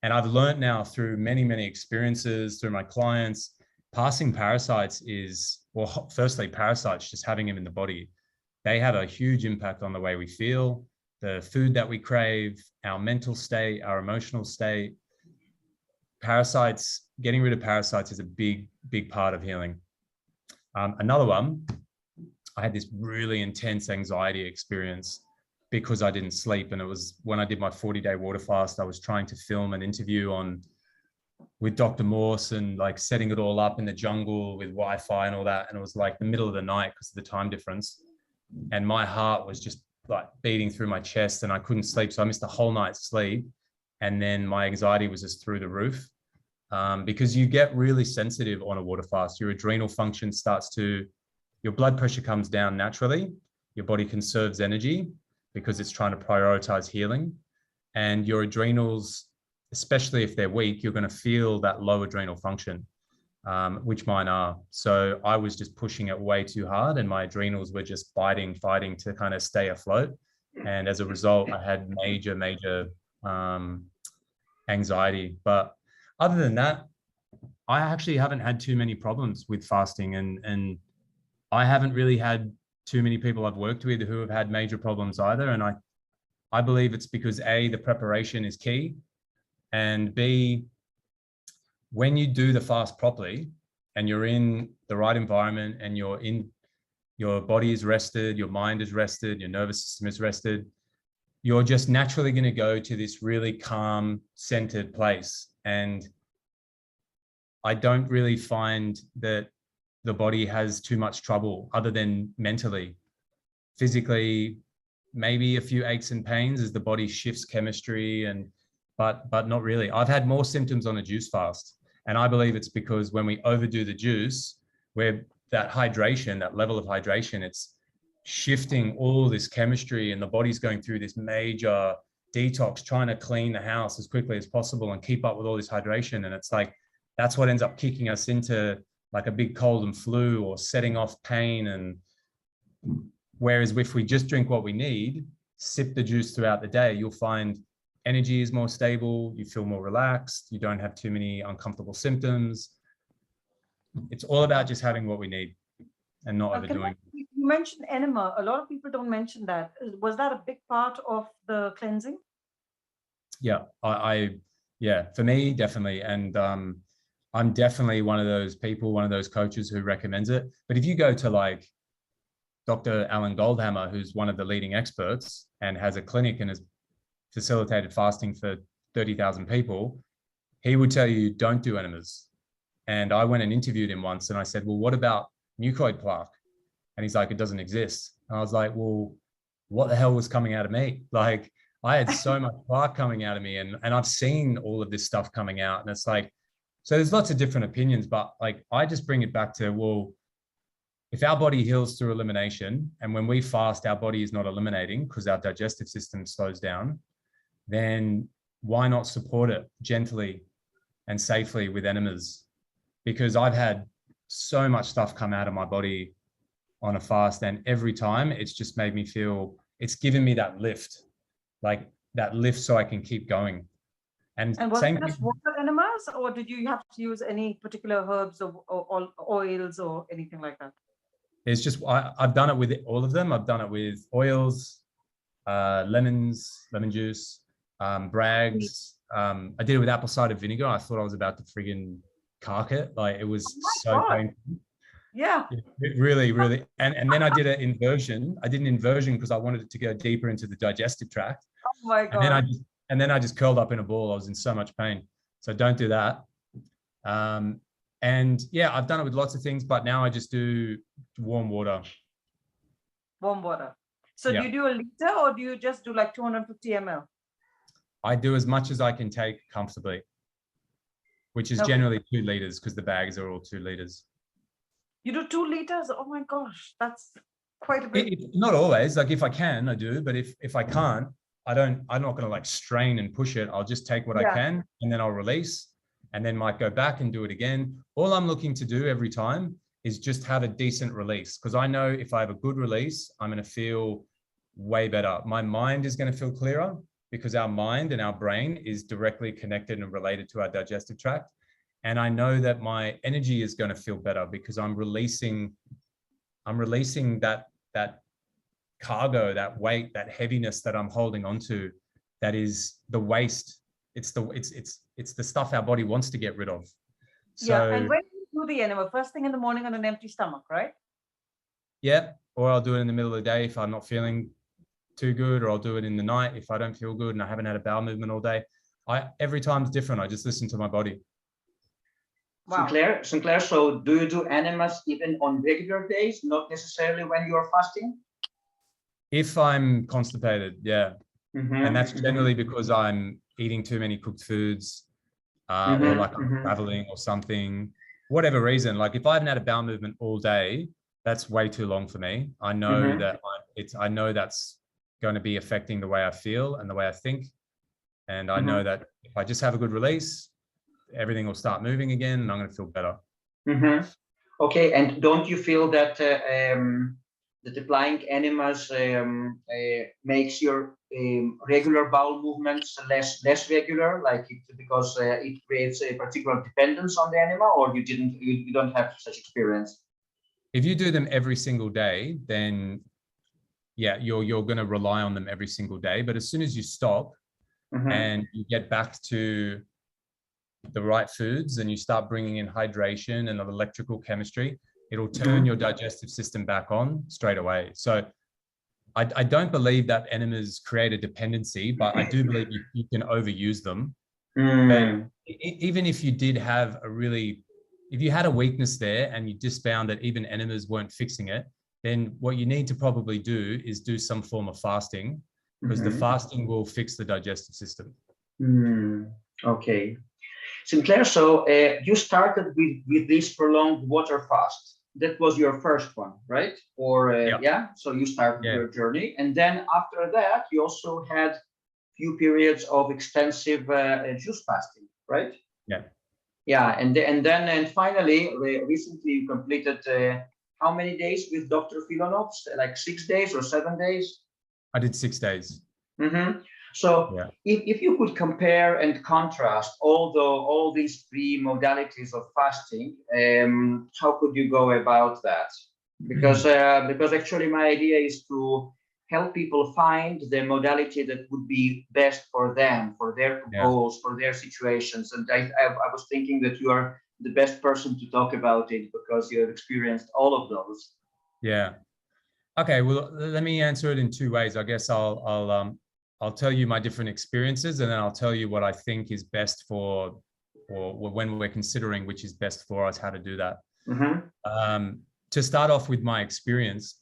And I've learned now through many, many experiences, through my clients, passing parasites is, well, firstly, parasites, just having them in the body, they have a huge impact on the way we feel, the food that we crave, our mental state, our emotional state. Parasites, getting rid of parasites is a big, big part of healing. Another one, I had this really intense anxiety experience because I didn't sleep. And it was when I did my 40-day water fast, I was trying to film an interview with Dr. Morse and like setting it all up in the jungle with Wi-Fi and all that. And it was like the middle of the night because of the time difference. And my heart was just like beating through my chest and I couldn't sleep. So I missed a whole night's sleep. And then my anxiety was just through the roof. Because you get really sensitive on a water fast. Your adrenal function your blood pressure comes down naturally. Your body conserves energy because it's trying to prioritize healing. And your adrenals, especially if they're weak, you're going to feel that low adrenal function, which mine are. So I was just pushing it way too hard and my adrenals were just fighting to kind of stay afloat. And as a result, I had major anxiety. But other than that, I actually haven't had too many problems with fasting, and I haven't really had too many people I've worked with who have had major problems either. And I believe it's because A, the preparation is key, and B, when you do the fast properly and you're in the right environment and your body is rested, your mind is rested, your nervous system is rested, you're just naturally going to go to this really calm, centered place. And I don't really find that the body has too much trouble other than mentally. Physically, maybe a few aches and pains as the body shifts chemistry, but not really. I've had more symptoms on a juice fast. And I believe it's because when we overdo the juice, where that hydration, that level of hydration, it's shifting all this chemistry and the body's going through this major detox, trying to clean the house as quickly as possible and keep up with all this hydration. And it's like, that's what ends up kicking us into like a big cold and flu or setting off pain. And whereas if we just drink what we need, sip the juice throughout the day, you'll find energy is more stable, you feel more relaxed, you don't have too many uncomfortable symptoms. It's all about just having what we need and not overdoing. You mentioned enema. A lot of people don't mention that. Was that a big part of the cleansing? Yeah, yeah, for me, definitely. And I'm definitely one of those people, one of those coaches who recommends it. But if you go to like Dr. Alan Goldhammer, who's one of the leading experts and has a clinic and has facilitated fasting for 30,000 people, he would tell you, don't do enemas. And I went and interviewed him once and I said, well, what about mucoid plaque? And he's like, it doesn't exist. And I was like, well, what the hell was coming out of me? Like, I had so much plaque coming out of me, and I've seen all of this stuff coming out, and it's like, so there's lots of different opinions, but like, I just bring it back to, well, if our body heals through elimination, and when we fast, our body is not eliminating because our digestive system slows down, then why not support it gently and safely with enemas? Because I've had so much stuff come out of my body on a fast, and every time it's just made me feel, it's given me that lift, like that lift so I can keep going. And was same it just water enemas, or did you have to use any particular herbs or oils or anything like that? It's just, I've done it with all of them. I've done it with oils, lemons, lemon juice, Brags. I did it with apple cider vinegar. I thought I was about to friggin' cark it. Like, it was so painful. Yeah. It really, really. And then I did an inversion. I did an inversion because I wanted it to go deeper into the digestive tract. Oh my God. And then I just curled up in a ball. I was in so much pain. So don't do that. And yeah, I've done it with lots of things, but now I just do warm water. Warm water. So Yeah. do you do a liter, or do you just do like 250 ml? I do as much as I can take comfortably, which is generally 2 liters because the bags are all 2 liters. You do 2 liters? Oh my gosh, that's quite a bit. Not always. Like, if I can, I do. But if I can't, I'm not going to like strain and push it. I'll just take what I can, and then I'll release, and then might go back and do it again. All I'm looking to do every time is just have a decent release, because I know if I have a good release, I'm going to feel way better. My mind is going to feel clearer, because our mind and our brain is directly connected and related to our digestive tract. And I know that my energy is going to feel better because I'm releasing that cargo, that weight, that heaviness that I'm holding onto, that is the waste. It's the stuff our body wants to get rid of. So, yeah. And when you do the enema, first thing in the morning on an empty stomach, right? Yeah. Or I'll do it in the middle of the day if I'm not feeling too good, or I'll do it in the night if I don't feel good and I haven't had a bowel movement all day. Every time's different. I just listen to my body. Wow. Sinclair, so do you do enemas even on regular days, not necessarily when you are fasting? If I'm constipated, yeah. And that's generally because I'm eating too many cooked foods, or like I'm traveling or something, whatever reason. Like, if I haven't had a bowel movement all day, that's way too long for me. I know that I know that's going to be affecting the way I feel and the way I think. And I know that if I just have a good release, everything will start moving again, and I'm going to feel better. Okay, and don't you feel that that applying enemas makes your regular bowel movements less regular, like because it creates a particular dependence on the enema, or you don't have such experience? If you do them every single day, then yeah, you're going to rely on them every single day. But as soon as you stop and you get back to the right foods, and you start bringing in hydration and electrical chemistry, it'll turn your digestive system back on straight away. So I don't believe that enemas create a dependency, but I do believe you can overuse them. But even if you did have if you had a weakness there and you just found that even enemas weren't fixing it, then what you need to probably do is do some form of fasting, because the fasting will fix the digestive system. Okay. Sinclair, so you started with this prolonged water fast. That was your first one, right? Or yeah. So you started your journey, and then after that, you also had few periods of extensive juice fasting, right? Yeah. Yeah, and finally, recently you completed how many days with Dr. Filonov's? Like 6 days or 7 days? I did 6 days. So if you could compare and contrast all these 3 modalities of fasting, how could you go about that? Because actually my idea is to help people find the modality that would be best for them, for their goals, for their situations. And I was thinking that you are the best person to talk about it, because you have experienced all of those. Yeah. Okay. Well, let me answer it in 2 ways. I guess I'll tell you my different experiences, and then I'll tell you what I think is best for or when we're considering which is best for us, how to do that. Mm-hmm. To start off with my experience,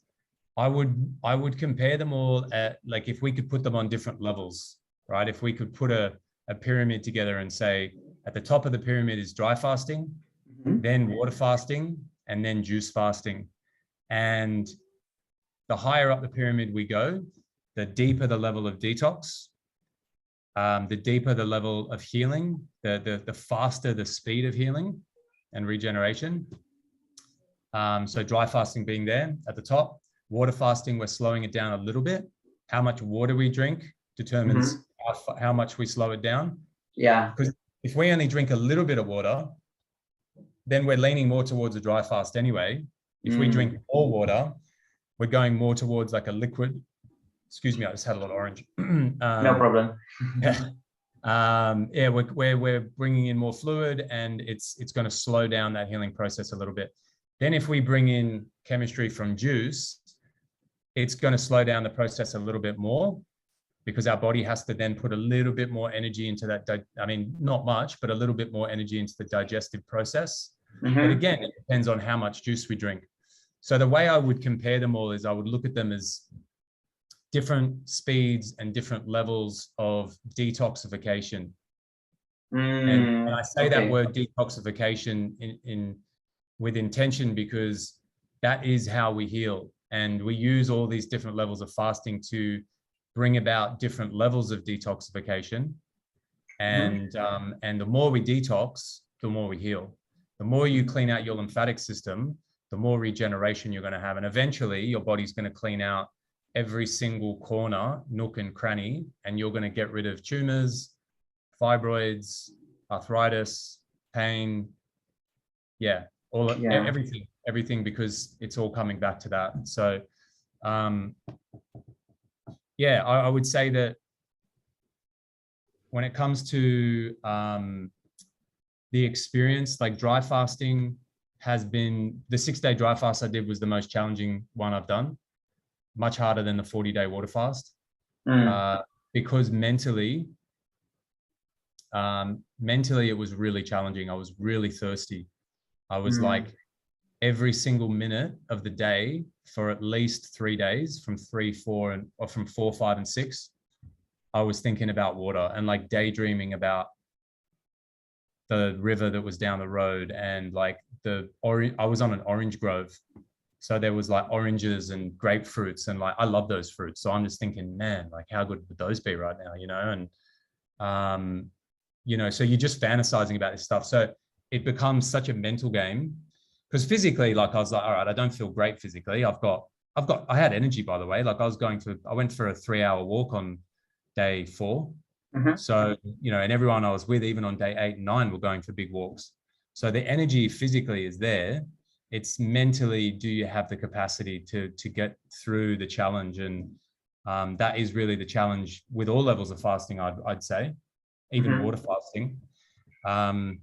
I would compare them all at, like, if we could put them on different levels, right? If we could put a pyramid together and say at the top of the pyramid is dry fasting, Mm-hmm. then water fasting, and then juice fasting. And the higher up the pyramid we go, the deeper the level of detox, the deeper the level of healing, the faster the speed of healing and regeneration. So dry fasting being there at the top. Water fasting, we're slowing it down a little bit. How much water we drink determines how much we slow it down. Yeah. Because if we only drink a little bit of water, then we're leaning more towards a dry fast anyway. If we drink more water, we're going more towards like a liquid. Excuse me, I just had a lot of orange. No problem. Yeah, we're bringing in more fluid, and it's going to slow down that healing process a little bit. Then if we bring in chemistry from juice, it's going to slow down the process a little bit more, because our body has to then put a little bit more energy into that. I mean, not much, but a little bit more energy into the digestive process. Mm-hmm. But again, it depends on how much juice we drink. So the way I would compare them all is I would look at them as different speeds and different levels of detoxification. And I say that word detoxification with intention, because that is how we heal. And we use all these different levels of fasting to bring about different levels of detoxification. And the more we detox, the more we heal. The more you clean out your lymphatic system, the more regeneration you're going to have. And eventually your body's going to clean out every single corner, nook and cranny, and you're going to get rid of tumors, fibroids, arthritis, pain. Yeah, everything, because it's all coming back to that. So, yeah, I would say that when it comes to the experience, like dry fasting has been, the 6-day dry fast I did was the most challenging one I've done, much harder than the 40-day water fast, because mentally it was really challenging. I was really thirsty. I was like, every single minute of the day for at least 3 days, from 3, 4, or from 4, 5, and 6, I was thinking about water and like daydreaming about the river that was down the road, and like I was on an orange grove. So there was like oranges and grapefruits, and like, I love those fruits. So I'm just thinking, man, like how good would those be right now, you know? And, you know, so you're just fantasizing about this stuff. So it becomes such a mental game, because physically, like I was like, all right, I don't feel great physically. I had energy, by the way. Like I went for a 3-hour walk on day 4. So, you know, and everyone I was with, even on day 8 and 9, were going for big walks. So the energy physically is there. It's mentally, do you have the capacity to get through the challenge? And that is really the challenge with all levels of fasting, I'd say, even water fasting. And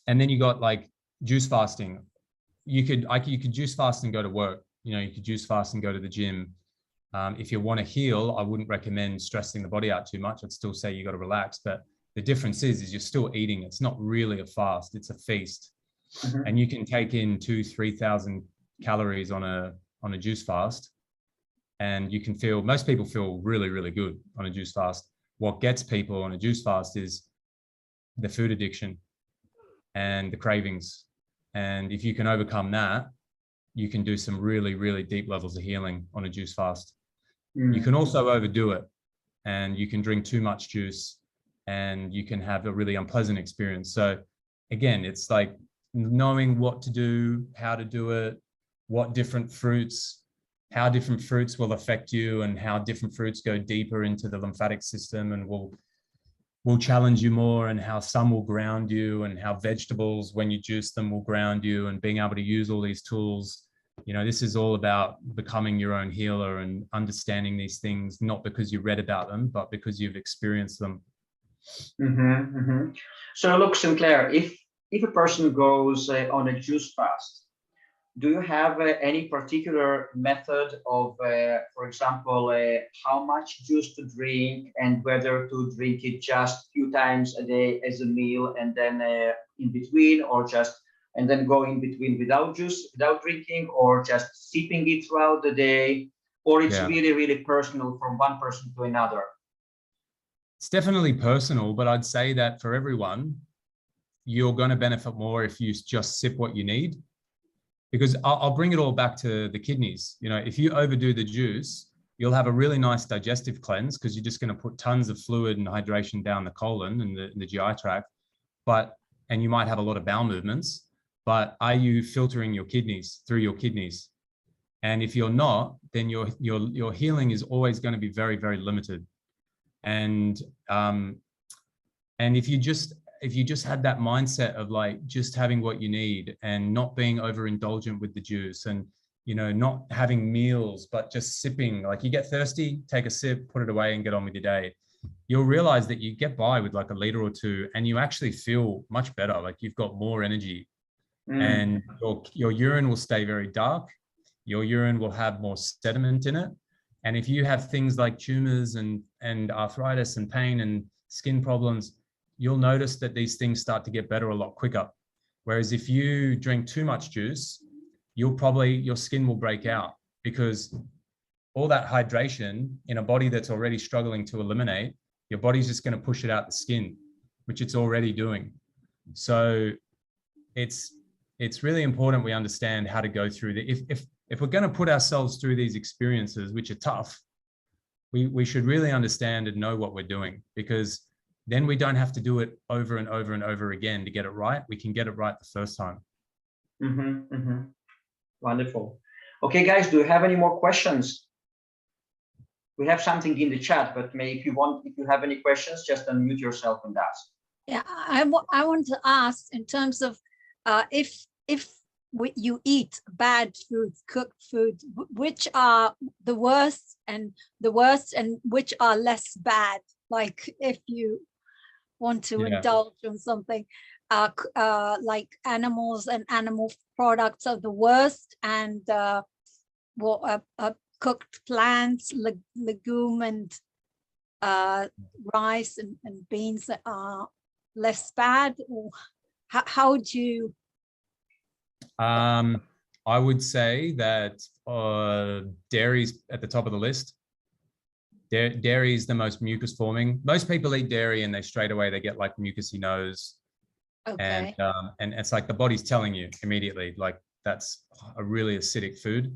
then you got like juice fasting. You could juice fast and go to work. You know, you could juice fast and go to the gym. If you want to heal, I wouldn't recommend stressing the body out too much. I'd still say you got to relax. But the difference is you're still eating. It's not really a fast. It's a feast. And you can take in 2,000-3,000 calories on a juice fast, and you can feel, most people feel really, really good on a juice fast. What gets people on a juice fast is the food addiction and the cravings. And if you can overcome that, you can do some really, really deep levels of healing on a juice fast. You can also overdo it, and you can drink too much juice, and you can have a really unpleasant experience. So again, it's like knowing what to do, how to do it, what different fruits, how different fruits will affect you, and how different fruits go deeper into the lymphatic system and will challenge you more, and how some will ground you, and how vegetables, when you juice them, will ground you, and being able to use all these tools. You know, this is all about becoming your own healer and understanding these things, not because you read about them, but because you've experienced them. So look, Sinclair, if a person goes on a juice fast, do you have any particular method of, for example, how much juice to drink and whether to drink it just a few times a day as a meal and then in between, or just and then go in between without juice, without drinking, or just sipping it throughout the day, or it's really, really personal from one person to another? It's definitely personal, but I'd say that for everyone, you're going to benefit more if you just sip what you need. Because I'll bring it all back to the kidneys. You know, if you overdo the juice, you'll have a really nice digestive cleanse because you're just going to put tons of fluid and hydration down the colon and the GI tract. And you might have a lot of bowel movements, but are you filtering your kidneys through your kidneys? And if you're not, then your healing is always going to be very, very limited. And if you just had that mindset of like just having what you need and not being overindulgent with the juice, and you know, not having meals but just sipping, like you get thirsty, take a sip, put it away and get on with your day, you'll realize that you get by with like a liter or two and you actually feel much better, like you've got more energy. And your urine will stay very dark, your urine will have more sediment in it. And if you have things like tumors and arthritis and pain and skin problems, you'll notice that these things start to get better a lot quicker. Whereas if you drink too much juice, your skin will break out, because all that hydration in a body that's already struggling to eliminate, your body's just going to push it out the skin, which it's already doing. So it's really important we understand how to go through if we're going to put ourselves through these experiences, which are tough, we should really understand and know what we're doing, because then we don't have to do it over and over and over again to get it right. We can get it right the first time. Wonderful. Okay, guys, do you have any more questions? We have something in the chat, but if you have any questions, just unmute yourself and ask. Yeah, I want to ask in terms of if you eat bad food, cooked food, which are the worst and which are less bad? Like if you want to indulge in something, like animals and animal products are the worst, and cooked plants, legume and rice and beans are less bad? Or how do you? I would say that dairy's at the top of the list. Dairy is the most mucus forming. Most people eat dairy and they get like mucusy nose. Okay. And it's like the body's telling you immediately, like that's a really acidic food.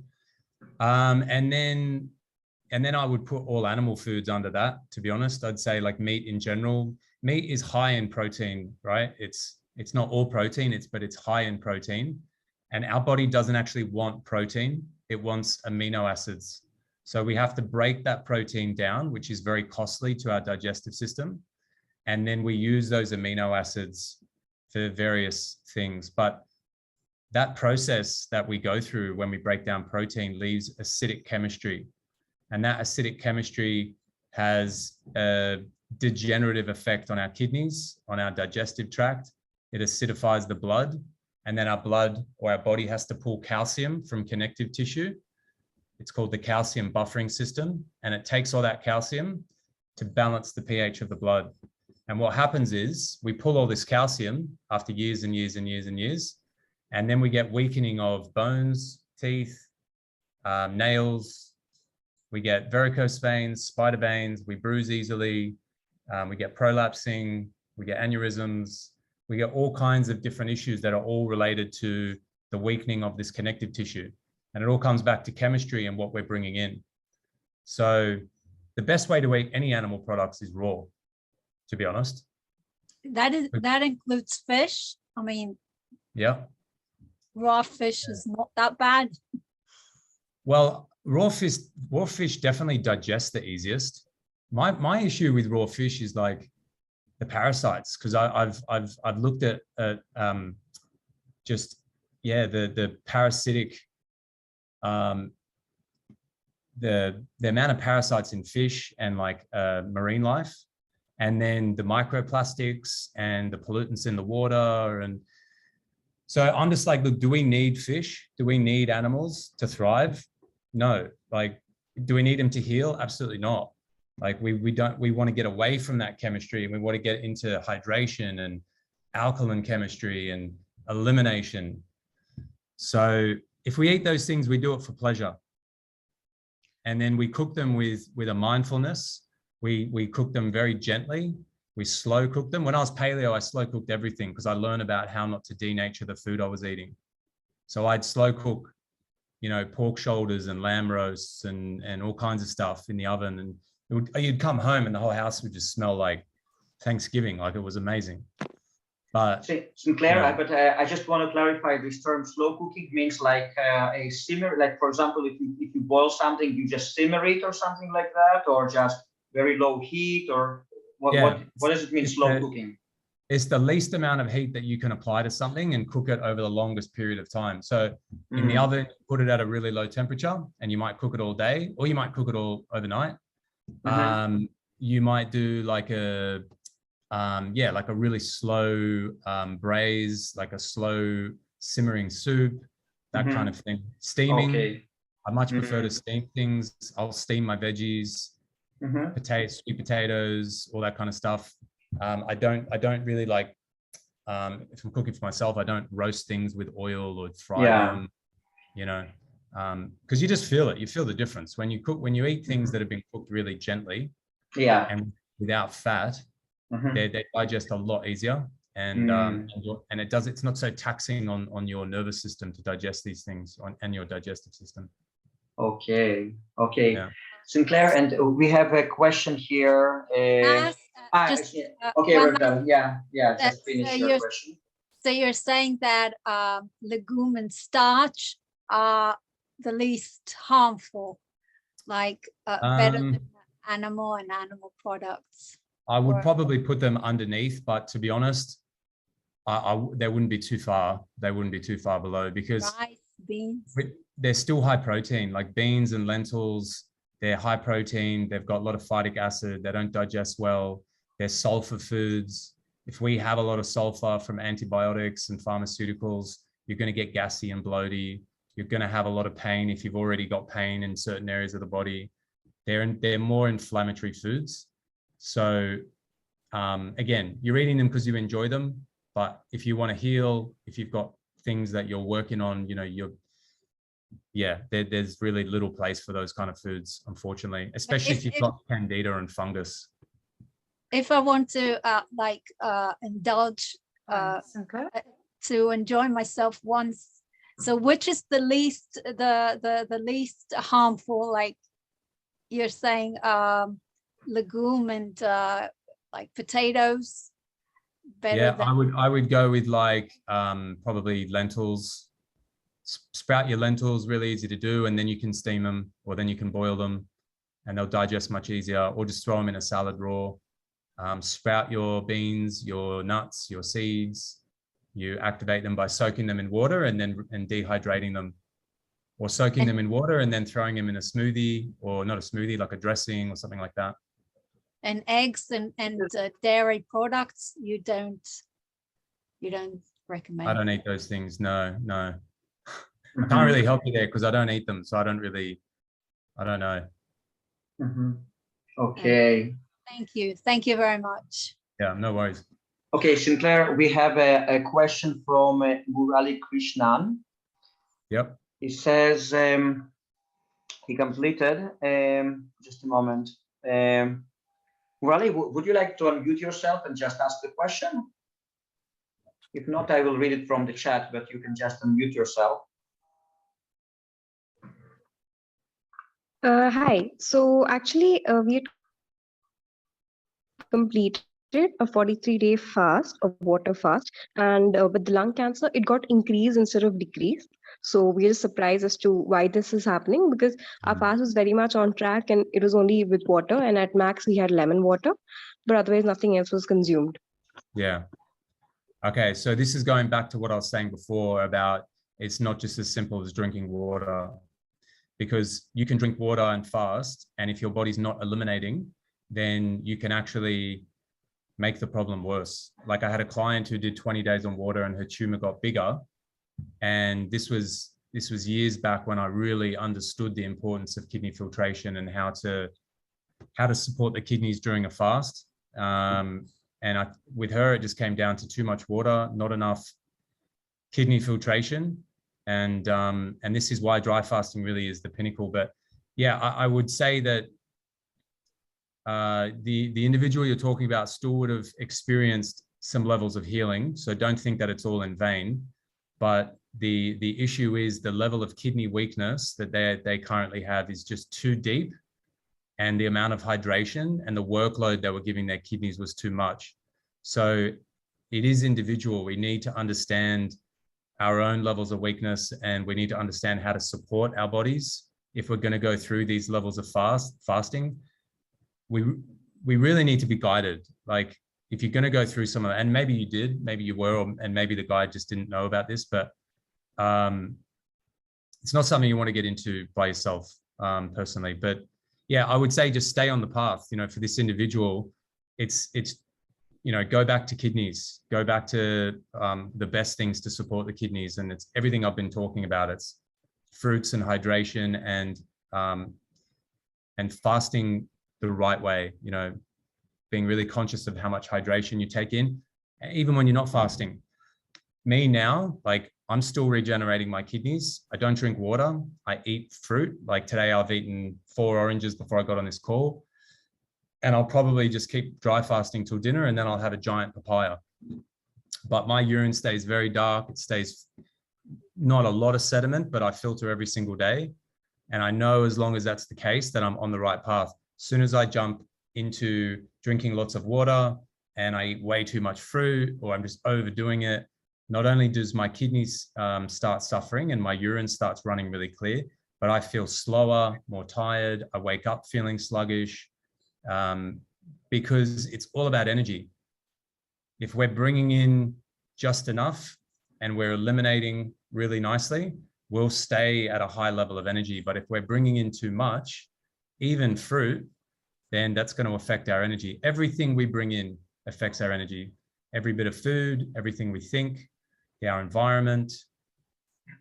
And then I would put all animal foods under that, to be honest. I'd say like meat in general. Meat is high in protein, right? It's not all protein, but it's high in protein. And our body doesn't actually want protein. It wants amino acids. So we have to break that protein down, which is very costly to our digestive system. And then we use those amino acids for various things. But that process that we go through when we break down protein leaves acidic chemistry. And that acidic chemistry has a degenerative effect on our kidneys, on our digestive tract. It acidifies the blood. And then our blood or our body has to pull calcium from connective tissue. It's called the calcium buffering system. And it takes all that calcium to balance the pH of the blood. And what happens is we pull all this calcium after years and years and years and years. And then we get weakening of bones, teeth, nails. We get varicose veins, spider veins. We bruise easily. We get prolapsing. We get aneurysms. We get all kinds of different issues that are all related to the weakening of this connective tissue. And it all comes back to chemistry and what we're bringing in. So the best way to eat any animal products is raw, to be honest. That includes fish. I mean, yeah. Raw fish is not that bad. Well, raw fish definitely digests the easiest. My issue with raw fish is like the parasites, because I've looked at just the parasitic the amount of parasites in fish and like marine life, and then the microplastics and the pollutants in the water. And So I'm just like, look, do we need fish? Do we need animals to thrive? No. Like, do we need them to heal? Absolutely not. Like we want to get away from that chemistry, and we want to get into hydration and alkaline chemistry and elimination. So if we eat those things, we do it for pleasure. And then we cook them with a mindfulness. We cook them very gently. We slow cook them. When I was paleo, I slow cooked everything because I learned about how not to denature the food I was eating. So I'd slow cook, you know, pork shoulders and lamb roasts and all kinds of stuff in the oven. And you'd come home and the whole house would just smell like Thanksgiving, like it was amazing. But Sinclair, yeah. but I just want to clarify this term. Slow cooking means like a simmer, like for example, if you boil something, you just simmer it or something like that, or just very low heat, or what does it mean, slow cooking? It's the least amount of heat that you can apply to something and cook it over the longest period of time. So in the oven, put it at a really low temperature, and you might cook it all day, or you might cook it all overnight. You might do like a really slow braise, like a slow simmering soup, that kind of thing. Steaming. Okay. I much prefer to steam things. I'll steam my veggies, sweet potatoes, all that kind of stuff. I don't really like, if I'm cooking for myself, I don't roast things with oil or fry them, you know, because you just feel it. You feel the difference when you eat things that have been cooked really gently, and without fat. They digest a lot easier, and it's not so taxing on your nervous system to digest these things and your digestive system. Okay. Yeah. Sinclair, and we have a question here. Okay, Rebel. Just finish your question. So you're saying that legume and starch are the least harmful, like better than animal and animal products? I would probably put them underneath, but to be honest, they wouldn't be too far. They wouldn't be too far below, because rice, beans, they're still high protein. Like beans and lentils, they're high protein. They've got a lot of phytic acid. They don't digest well. They're sulfur foods. If we have a lot of sulfur from antibiotics and pharmaceuticals, you're going to get gassy and bloaty. You're going to have a lot of pain if you've already got pain in certain areas of the body. They're more inflammatory foods. So again, you're eating them because you enjoy them, but if you want to heal, if you've got things that you're working on, you know, there's really little place for those kind of foods, unfortunately, especially if you've got candida and fungus. If I want to indulge to enjoy myself once, so which is the least the least harmful, like you're saying, legume and like potatoes? I would go with like probably lentils. Sprout your lentils, really easy to do, and then you can steam them, or then you can boil them, and they'll digest much easier, or just throw them in a salad raw. Sprout your beans, your nuts, your seeds. You activate them by soaking them in water and dehydrating them, or soaking them in water and then throwing them in a smoothie, or not a smoothie, like a dressing or something like that. And eggs and dairy products, you don't recommend? I don't eat those things. No. I can't really help you there because I don't eat them, so I don't know. Okay. Thank you very much. Yeah, no worries. Okay, Sinclair, we have a question from Murali Krishnan. Yep. He says he completed. Just a moment. Murali, would you like to unmute yourself and just ask the question? If not, I will read it from the chat, but you can just unmute yourself. Hi. So actually, we had completed a 43-day fast, a water fast, and with the lung cancer, it got increased instead of decreased. So we are surprised as to why this is happening, because our fast was very much on track, and it was only with water, and at max we had lemon water, but otherwise nothing else was consumed. Yeah. Okay, so this is going back to what I was saying before about it's not just as simple as drinking water, because you can drink water and fast, and if your body's not eliminating, then you can actually make the problem worse. Like I had a client who did 20 days on water and her tumor got bigger, And this was years back when I really understood the importance of kidney filtration and how to support the kidneys during a fast. With her, it just came down to too much water, not enough kidney filtration. And this is why dry fasting really is the pinnacle. But yeah, I would say that the individual you're talking about still would have experienced some levels of healing. So don't think that it's all in vain. But the issue is the level of kidney weakness that they currently have is just too deep, and the amount of hydration and the workload they were giving their kidneys was too much. So it is individual. We need to understand our own levels of weakness, and we need to understand how to support our bodies if we're going to go through these levels of fasting. We really need to be guided. Like, if you're going to go through some of, and maybe you did, maybe you were, and maybe the guide just didn't know about this, but it's not something you want to get into by yourself, personally. But yeah, I would say just stay on the path. You know, for this individual, it's you know, go back to kidneys, go back to the best things to support the kidneys, and it's everything I've been talking about. It's fruits and hydration and fasting the right way. You know, being really conscious of how much hydration you take in, even when you're not fasting. Me now, like, I'm still regenerating my kidneys. I don't drink water. I eat fruit. Like today, I've eaten 4 oranges before I got on this call. And I'll probably just keep dry fasting till dinner, and then I'll have a giant papaya. But my urine stays very dark. It stays not a lot of sediment, but I filter every single day. And I know as long as that's the case, that I'm on the right path. As soon as I jump into drinking lots of water and I eat way too much fruit, or I'm just overdoing it, not only does my kidneys start suffering and my urine starts running really clear, but I feel slower, more tired. I wake up feeling sluggish, because it's all about energy. If we're bringing in just enough and we're eliminating really nicely, we'll stay at a high level of energy. But if we're bringing in too much, even fruit, then that's going to affect our energy. Everything we bring in affects our energy. Every bit of food, everything we think, our environment,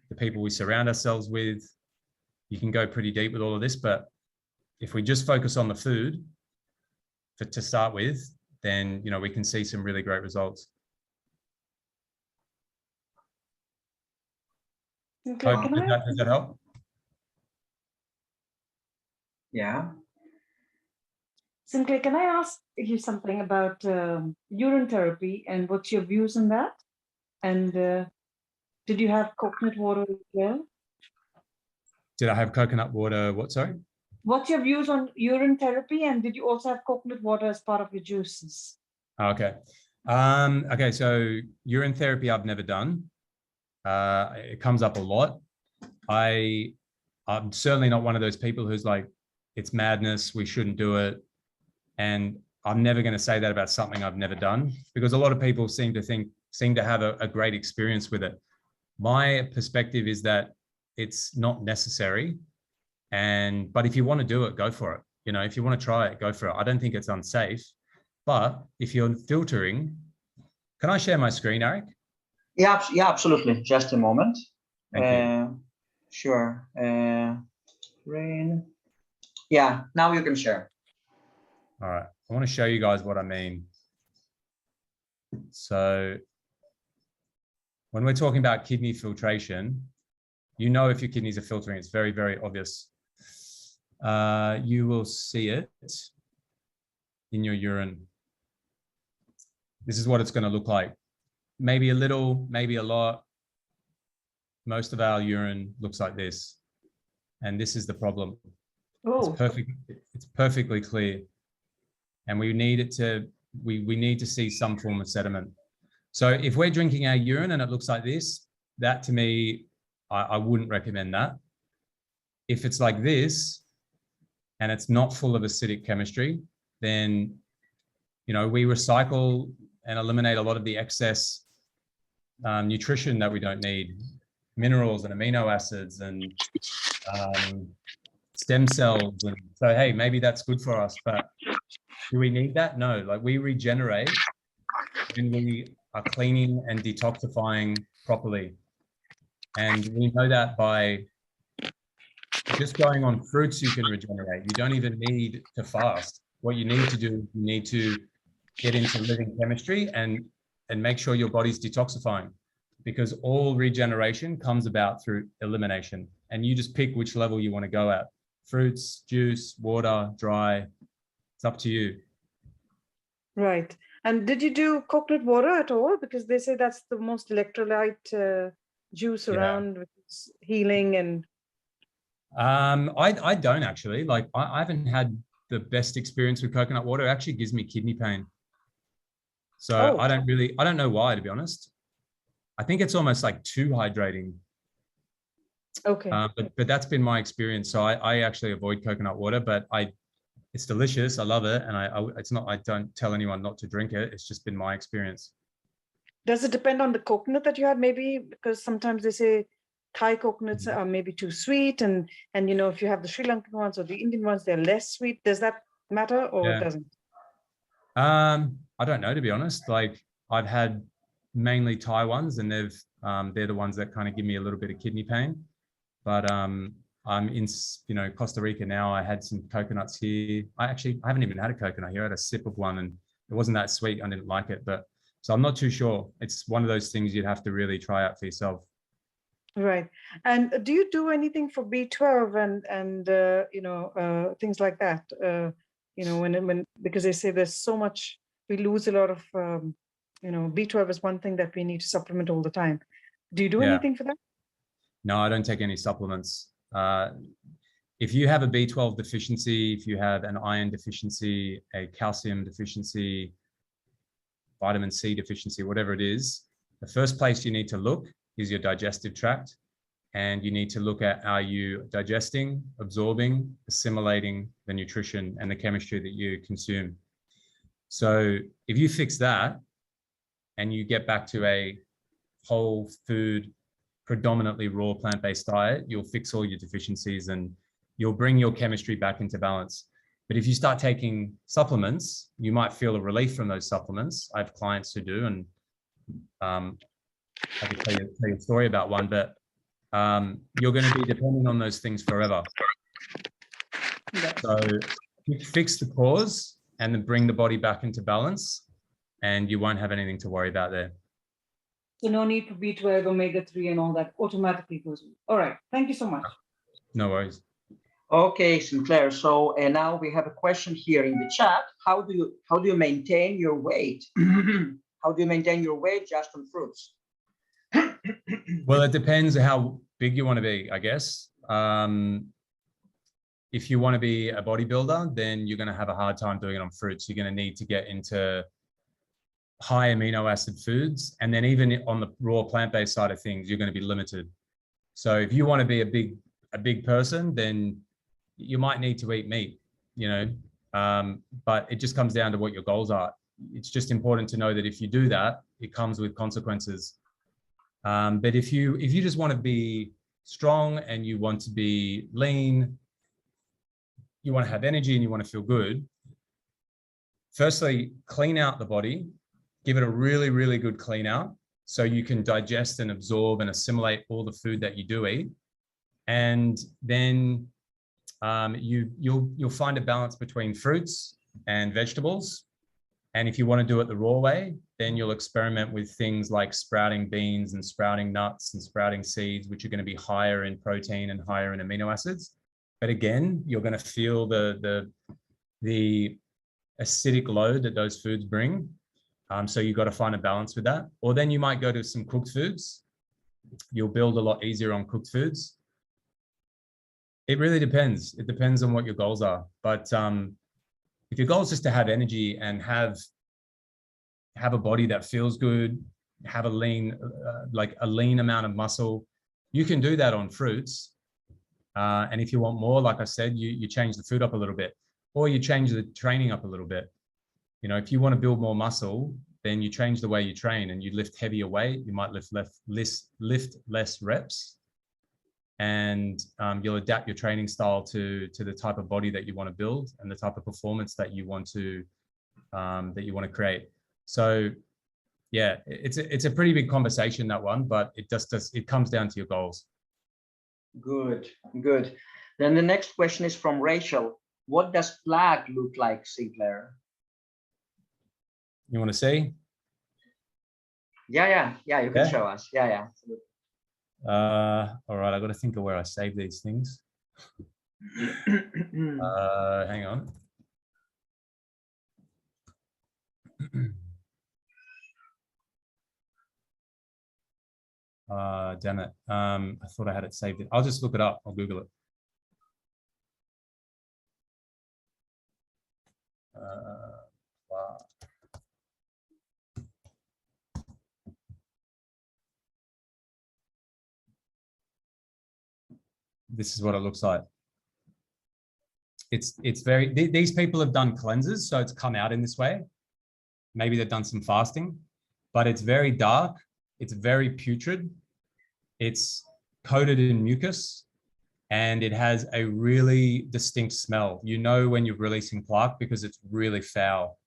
the people we surround ourselves with. You can go pretty deep with all of this, but if we just focus on the food to start with, then, you know, we can see some really great results. Okay, Does that help? Yeah. Sinclair, can I ask you something about urine therapy and what's your views on that? And did you have coconut water as well? Did I have coconut water? What, sorry? What's your views on urine therapy, and did you also have coconut water as part of your juices? Okay. Okay, so urine therapy I've never done. It comes up a lot. I'm certainly not one of those people who's like, it's madness, we shouldn't do it. And I'm never going to say that about something I've never done, because a lot of people seem to have a great experience with it. My perspective is that it's not necessary. But if you want to do it, go for it. You know, if you want to try it, go for it. I don't think it's unsafe. But if you're filtering, can I share my screen, Arik? Yeah, absolutely. Just a moment. Thank you. Sure. Rain. Yeah, now you can share. All right. I want to show you guys what I mean. So when we're talking about kidney filtration, you know, if your kidneys are filtering, it's very, very obvious. You will see it in your urine. This is what it's going to look like. Maybe a little, maybe a lot. Most of our urine looks like this. And this is the problem. Oh. It's perfectly clear. And we need it to, we need to see some form of sediment. So if we're drinking our urine and it looks like this, that to me, I wouldn't recommend that. If it's like this and it's not full of acidic chemistry, then, you know, we recycle and eliminate a lot of the excess nutrition that we don't need, minerals and amino acids and stem cells. And so, hey, maybe that's good for us, but do we need that? No, like we regenerate when we are cleaning and detoxifying properly. And we know that by just going on fruits, you can regenerate. You don't even need to fast. What you need to do, you need to get into living chemistry and make sure your body's detoxifying, because all regeneration comes about through elimination. And you just pick which level you want to go at. Fruits, juice, water, dry. It's up to you. Right. And did you do coconut water at all? Because they say that's the most electrolyte juice around, which is healing. And I don't actually. Like I haven't had the best experience with coconut water. It actually gives me kidney pain. So I don't know why, to be honest. I think it's almost like too hydrating. Okay. But that's been my experience. So I actually avoid coconut water, but it's delicious. I love it. And I don't tell anyone not to drink it. It's just been my experience. Does it depend on the coconut that you had, maybe? Because sometimes they say Thai coconuts are maybe too sweet. And you know, if you have the Sri Lankan ones or the Indian ones, they're less sweet. Does that matter or it doesn't? I don't know, to be honest. Like I've had mainly Thai ones, and they're the ones that kind of give me a little bit of kidney pain. But I'm in, Costa Rica now. I had some coconuts here. I haven't even had a coconut here. I had a sip of one and it wasn't that sweet. I didn't like it, but so I'm not too sure. It's one of those things you'd have to really try out for yourself. Right. And do you do anything for B12 and things like that? When because they say there's so much, we lose a lot of, B12 is one thing that we need to supplement all the time. Do you do anything for that? No, I don't take any supplements. If you have a B12 deficiency, if you have an iron deficiency, a calcium deficiency, vitamin C deficiency, whatever it is, the first place you need to look is your digestive tract. And you need to look at, are you digesting, absorbing, assimilating the nutrition and the chemistry that you consume. So if you fix that and you get back to a whole food, predominantly raw plant-based diet, you'll fix all your deficiencies and you'll bring your chemistry back into balance. But if you start taking supplements, you might feel a relief from those supplements. I have clients who do, and I can tell you a story about one, but you're going to be dependent on those things forever. So fix the cause and then bring the body back into balance, and you won't have anything to worry about there. So no need for B12, omega-3 and all that automatically goes. All right. Thank you so much. No worries. Okay, Sinclair. So, and now we have a question here in the chat. How do you maintain your weight? How do you maintain your weight just on fruits? Well, it depends how big you want to be, I guess. If you want to be a bodybuilder, then you're going to have a hard time doing it on fruits. You're going to need to get into high amino acid foods. And then even on the raw plant-based side of things, you're going to be limited. So if you want to be a big person, then you might need to eat meat, but it just comes down to what your goals are. It's just important to know that if you do that, it comes with consequences. But if you just want to be strong and you want to be lean, you want to have energy and you want to feel good, firstly, clean out the body, give it a really, really good clean out so you can digest and absorb and assimilate all the food that you do eat. And then you'll find a balance between fruits and vegetables. And if you want to do it the raw way, then you'll experiment with things like sprouting beans and sprouting nuts and sprouting seeds, which are going to be higher in protein and higher in amino acids. But again, you're going to feel the acidic load that those foods bring. So you've got to find a balance with that. Or then you might go to some cooked foods. You'll build a lot easier on cooked foods. It really depends. It depends on what your goals are. But if your goal is just to have energy and have a body that feels good, have a lean amount of muscle, you can do that on fruits. And if you want more, like I said, you change the food up a little bit, or you change the training up a little bit. If you want to build more muscle, then you change the way you train and you lift heavier weight. You might lift less reps, and you'll adapt your training style to the type of body that you want to build and the type of performance that you want to create. So yeah, it's a pretty big conversation, that one, but it comes down to your goals. Good, good. Then the next question is from Rachel. What does plaque look like, Sinclair? You want to see? Yeah, you can show us. Yeah. All right, I got to think of where I save these things. Hang on. Damn it. I thought I had it saved. I'll just look it up. I'll Google it. Wow. This is what it looks like. It's very, these people have done cleanses, so it's come out in this way. Maybe they've done some fasting, but it's very dark. It's very putrid. It's coated in mucus, and it has a really distinct smell. You know when you're releasing plaque because it's really foul,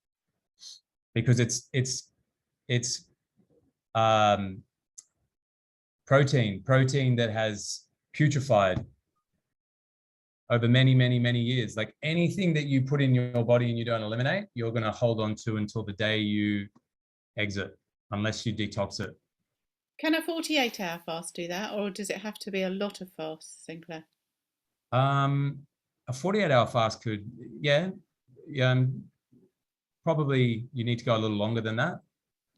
because it's protein that has putrefied over many years. Like anything that you put in your body and you don't eliminate, you're going to hold on to until the day you exit, unless you detox it. Can a 48-hour fast do that, or does it have to be a lot of fasts, Sinclair? A 48-hour fast could, probably you need to go a little longer than that.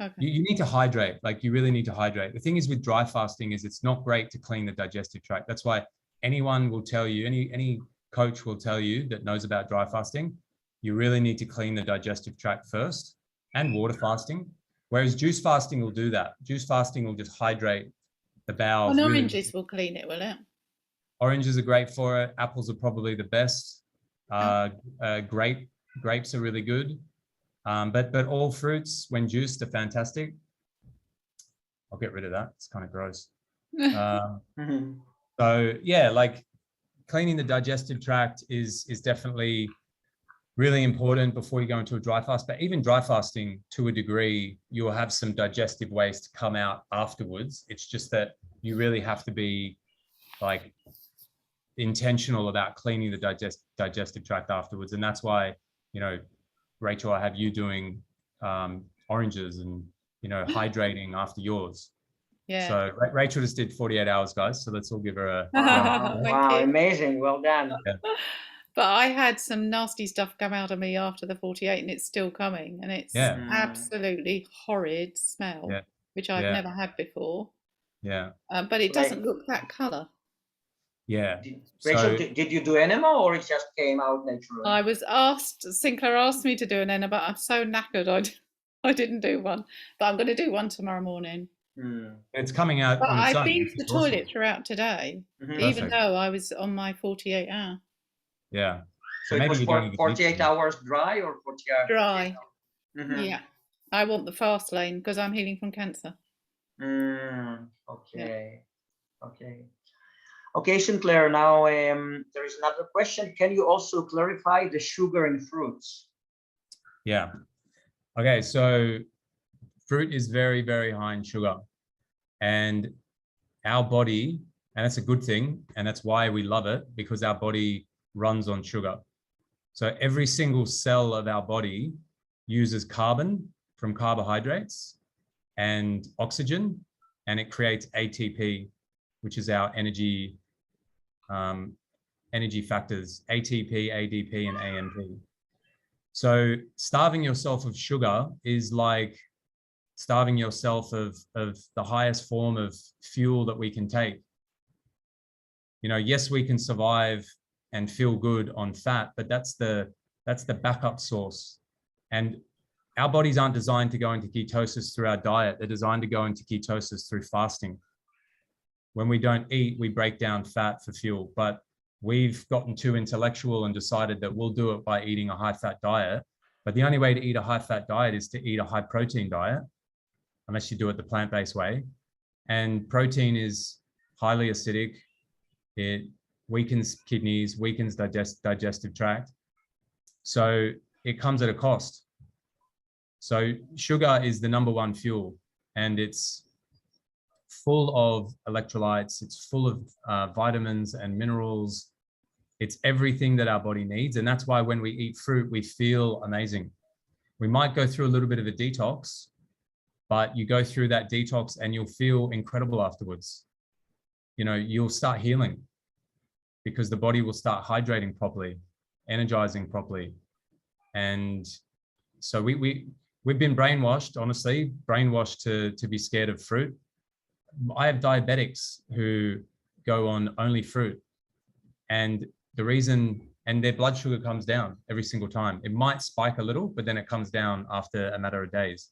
Okay. You need to hydrate, like you really need to hydrate. The thing is with dry fasting is it's not great to clean the digestive tract. That's why anyone will tell you, any coach will tell you that knows about dry fasting, you really need to clean the digestive tract first, and water fasting. Whereas juice fasting will do that. Juice fasting will just hydrate the bowels. Well, oranges will clean it, will it? Oranges are great for it. Apples are probably the best. Grapes are really good. But all fruits, when juiced, are fantastic. I'll get rid of that. It's kind of gross. So yeah, like cleaning the digestive tract is definitely really important before you go into a dry fast. But even dry fasting, to a degree, you'll have some digestive waste come out afterwards. It's just that you really have to be like intentional about cleaning the digestive tract afterwards. And that's why, you know, Rachel, I have you doing oranges and, you know, hydrating after yours. Yeah. So Rachel just did 48 hours, guys. So let's all give her a wow, amazing. Well done. Yeah. But I had some nasty stuff come out of me after the 48, and it's still coming, and it's absolutely horrid smell, which I've never had before. Yeah. But it doesn't look that color. Yeah. Rachel, did you do enema, or it just came out naturally? I was asked, Sinclair asked me to do an enema, but I'm so knackered I didn't do one. But I'm going to do one tomorrow morning. It's coming out. But I've own, been to the toilet throughout today, even though I was on my 48 hour. Yeah. So it was 48 hours dry or 40 hours? Dry. Yeah. I want the fast lane because I'm healing from cancer. Okay. Okay, Sinclair, now there is another question. Can you also clarify the sugar in fruits? Yeah. Okay, so fruit is very, very high in sugar. And our body, and that's a good thing, and that's why we love it, because our body runs on sugar. So every single cell of our body uses carbon from carbohydrates and oxygen, and it creates ATP, which is our energy factors, ATP, ADP, and AMP. So starving yourself of sugar is like starving yourself of the highest form of fuel that we can take. You know, yes, we can survive and feel good on fat, but that's the backup source. And our bodies aren't designed to go into ketosis through our diet. They're designed to go into ketosis through fasting. When we don't eat, we break down fat for fuel, but we've gotten too intellectual and decided that we'll do it by eating a high-fat diet. But the only way to eat a high-fat diet is to eat a high-protein diet, unless you do it the plant-based way. And protein is highly acidic. It weakens kidneys, weakens digestive tract. So it comes at a cost. So sugar is the #1 fuel, and it's full of electrolytes. It's full of vitamins and minerals. It's everything that our body needs. And that's why when we eat fruit, we feel amazing. We might go through a little bit of a detox, but you go through that detox and you'll feel incredible afterwards. You know, you'll start healing because the body will start hydrating properly, energizing properly. And so we've been brainwashed, honestly, brainwashed to be scared of fruit. I have diabetics who go on only fruit, and the reason, and their blood sugar comes down every single time. It might spike a little, but then it comes down after a matter of days.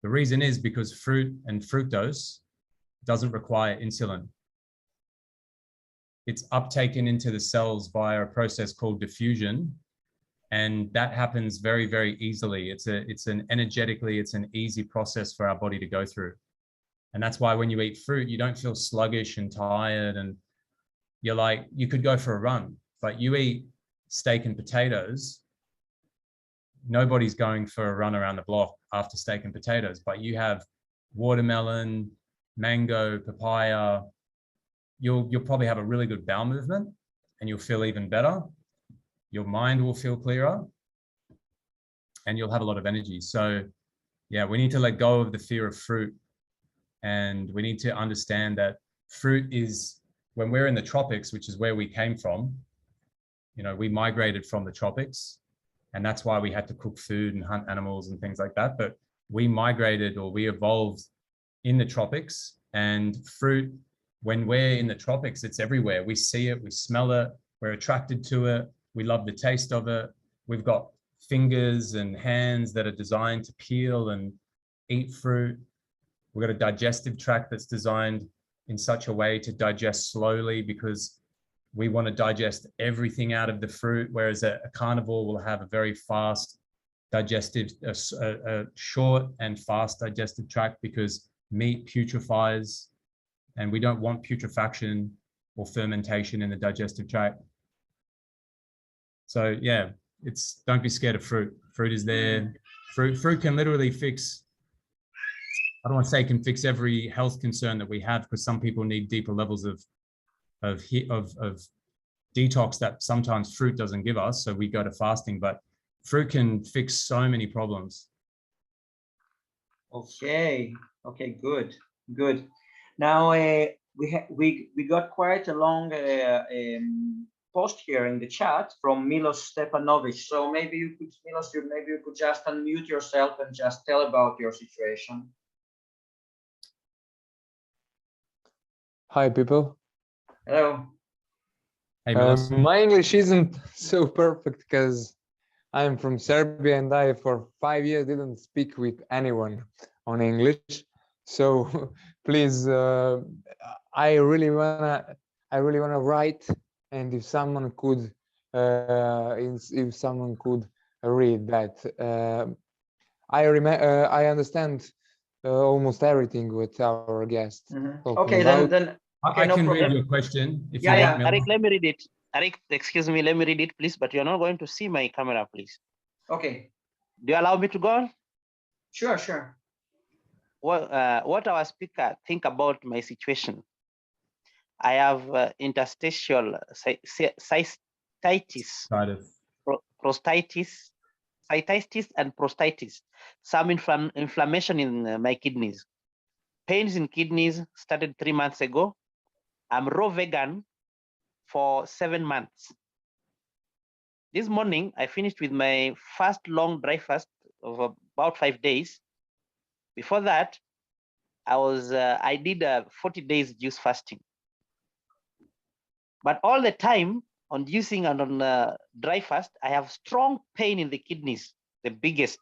The reason is because fruit and fructose doesn't require insulin. It's uptaken into the cells via a process called diffusion, and that happens very, very easily. It's an easy process for our body to go through. And that's why when you eat fruit, you don't feel sluggish and tired, and you're like, you could go for a run, but you eat steak and potatoes, nobody's going for a run around the block after steak and potatoes, but you have watermelon, mango, papaya, you'll probably have a really good bowel movement and you'll feel even better. Your mind will feel clearer and you'll have a lot of energy. So yeah, we need to let go of the fear of fruit, and we need to understand that fruit is, when we're in the tropics, which is where we came from, you know, we migrated from the tropics, and that's why we had to cook food and hunt animals and things like that. But we migrated, or we evolved in the tropics, and fruit, when we're in the tropics, it's everywhere. We see it, we smell it, we're attracted to it, we love the taste of it. We've got fingers and hands that are designed to peel and eat fruit. We've got a digestive tract that's designed in such a way to digest slowly, because we want to digest everything out of the fruit, whereas a carnivore will have a very fast digestive, a short and fast digestive tract, because meat putrefies, and we don't want putrefaction or fermentation in the digestive tract. So yeah, don't be scared of fruit. Fruit is there. Fruit can literally fix, I don't want to say can fix every health concern that we have, because some people need deeper levels of detox that sometimes fruit doesn't give us. So we go to fasting, but fruit can fix so many problems. Okay, good. Now we got quite a long post here in the chat from Milos Stepanovic. So maybe you could, Milos, maybe you could just unmute yourself and just tell about your situation. Hi, people. Hello. Hey, Milos. My English isn't so perfect because I'm from Serbia and I, for 5 years, didn't speak with anyone on English. So please, I really wanna write, and if someone could, read that. I understand almost everything with our guest. Okay, then okay, I no can problem. read your question if Yeah, you yeah. want, Milos. Arik, let me read it. Arik, excuse me, let me read it, please. But you're not going to see my camera, please. Okay. Do you allow me to go on? Sure, sure. Well, what our speaker think about my situation? I have interstitial cystitis, prostatitis, cystitis, and prostatitis. Some inflammation in my kidneys. Pains in kidneys started 3 months ago. I'm raw vegan for 7 months. This morning, I finished with my first long dry fast of about 5 days. Before that, I did 40 days juice fasting. But all the time on juicing and on dry fast, I have strong pain in the kidneys, the biggest.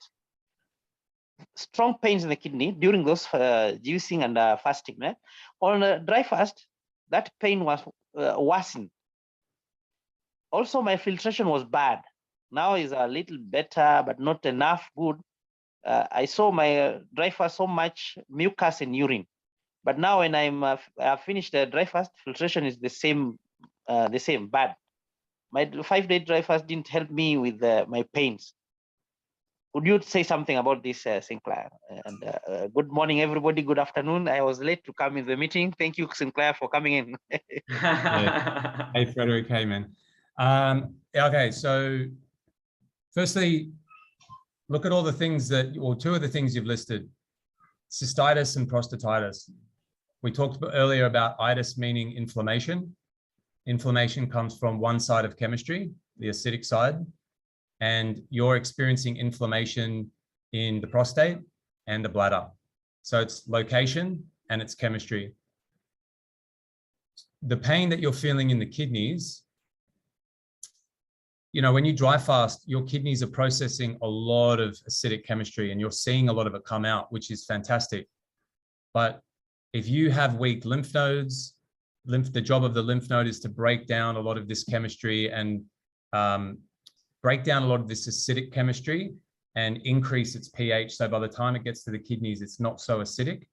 Strong pains in the kidney during those juicing and fasting. On dry fast, that pain was worsened. Also, my filtration was bad. Now is a little better, but not enough good. I saw my dry fast so much mucus and urine. But now when I finished the dry fast, filtration is the same bad. My 5-day dry fast didn't help me with my pains. would you say something about this, Sinclair? And good morning, everybody. Good afternoon. I was late to come in the meeting. Thank you, Sinclair, for coming in. Yeah. Hey, Frederick. Hey, man. Okay, so firstly, look at all the things that, or two of the things you've listed, cystitis and prostatitis. We talked earlier about itis meaning inflammation. Inflammation comes from one side of chemistry, the acidic side, and you're experiencing inflammation in the prostate and the bladder. So it's location and it's chemistry. The pain that you're feeling in the kidneys, you know, when you dry fast, your kidneys are processing a lot of acidic chemistry and you're seeing a lot of it come out, which is fantastic. But if you have weak lymph nodes, the job of the lymph node is to break down a lot of this chemistry and break down a lot of this acidic chemistry and increase its pH. So by the time it gets to the kidneys, it's not so acidic.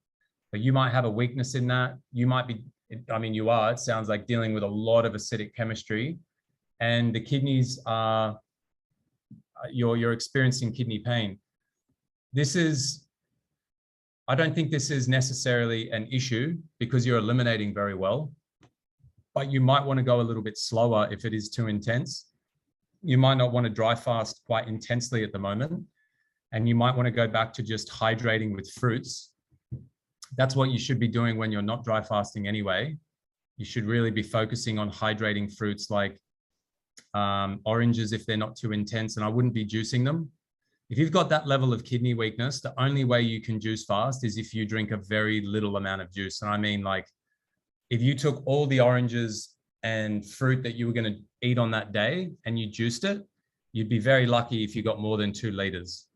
But you might have a weakness in that. You might be, I mean, you are, it sounds like, dealing with a lot of acidic chemistry, and the kidneys are, you're experiencing kidney pain. This is, I don't think this is necessarily an issue because you're eliminating very well, but you might want to go a little bit slower if it is too intense. You might not want to dry fast quite intensely at the moment, and you might want to go back to just hydrating with fruits. That's what you should be doing when you're not dry fasting anyway. You should really be focusing on hydrating fruits like oranges if they're not too intense, and I wouldn't be juicing them. If you've got that level of kidney weakness, the only way you can juice fast is if you drink a very little amount of juice. And I mean, like, if you took all the oranges and fruit that you were going to eat on that day and you juiced it, you'd be very lucky if you got more than 2 liters.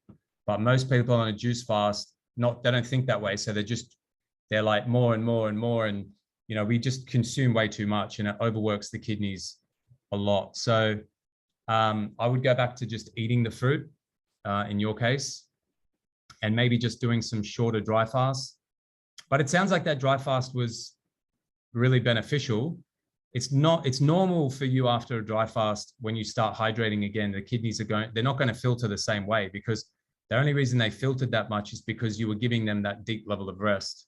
But most people on a juice fast, they don't think that way. So they're like more and more and more. And, you know, we just consume way too much and it overworks the kidneys a lot. So I would go back to just eating the fruit in your case, and maybe just doing some shorter dry fasts. But it sounds like that dry fast was really beneficial. It's normal for you after a dry fast, when you start hydrating again, the kidneys they're not going to filter the same way, because the only reason they filtered that much is because you were giving them that deep level of rest.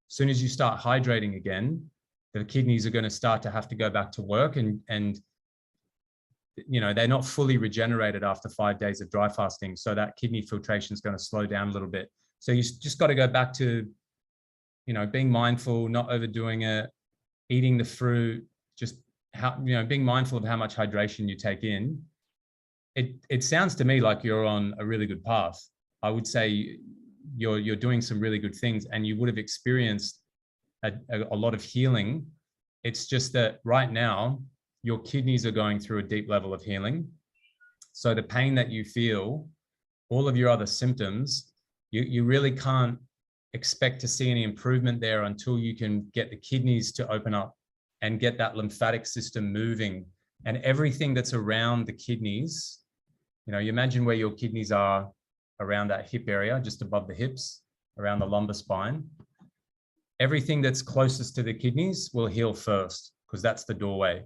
As soon as you start hydrating again, the kidneys are going to start to have to go back to work, and you know, they're not fully regenerated after 5 days of dry fasting. So that kidney filtration is going to slow down a little bit. So you just got to go back to, you know, being mindful, not overdoing it, eating the fruit, just being mindful of how much hydration you take in. It sounds to me like you're on a really good path. I would say you're doing some really good things, and you would have experienced a lot of healing. It's just that right now your kidneys are going through a deep level of healing. So the pain that you feel, all of your other symptoms, you really can't expect to see any improvement there until you can get the kidneys to open up and get that lymphatic system moving, and everything that's around the kidneys. You know, you imagine where your kidneys are around that hip area, just above the hips, around the lumbar spine. Everything that's closest to the kidneys will heal first, because that's the doorway.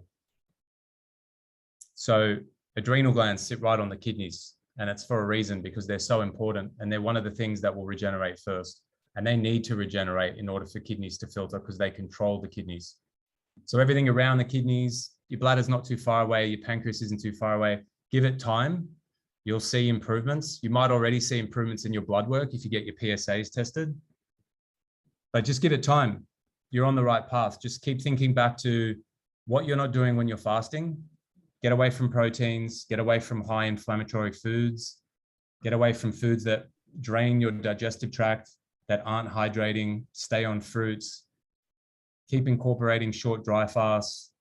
So adrenal glands sit right on the kidneys, and it's for a reason, because they're so important, and they're one of the things that will regenerate first. And they need to regenerate in order for kidneys to filter, because they control the kidneys. So everything around the kidneys, your bladder's not too far away, your pancreas isn't too far away. Give it time. You'll see improvements. You might already see improvements in your blood work if you get your PSAs tested. But just give it time. You're on the right path. Just keep thinking back to what you're not doing when you're fasting. Get away from proteins, get away from high inflammatory foods, get away from foods that drain your digestive tract, that aren't hydrating. Stay on fruits. Keep incorporating short dry fasts.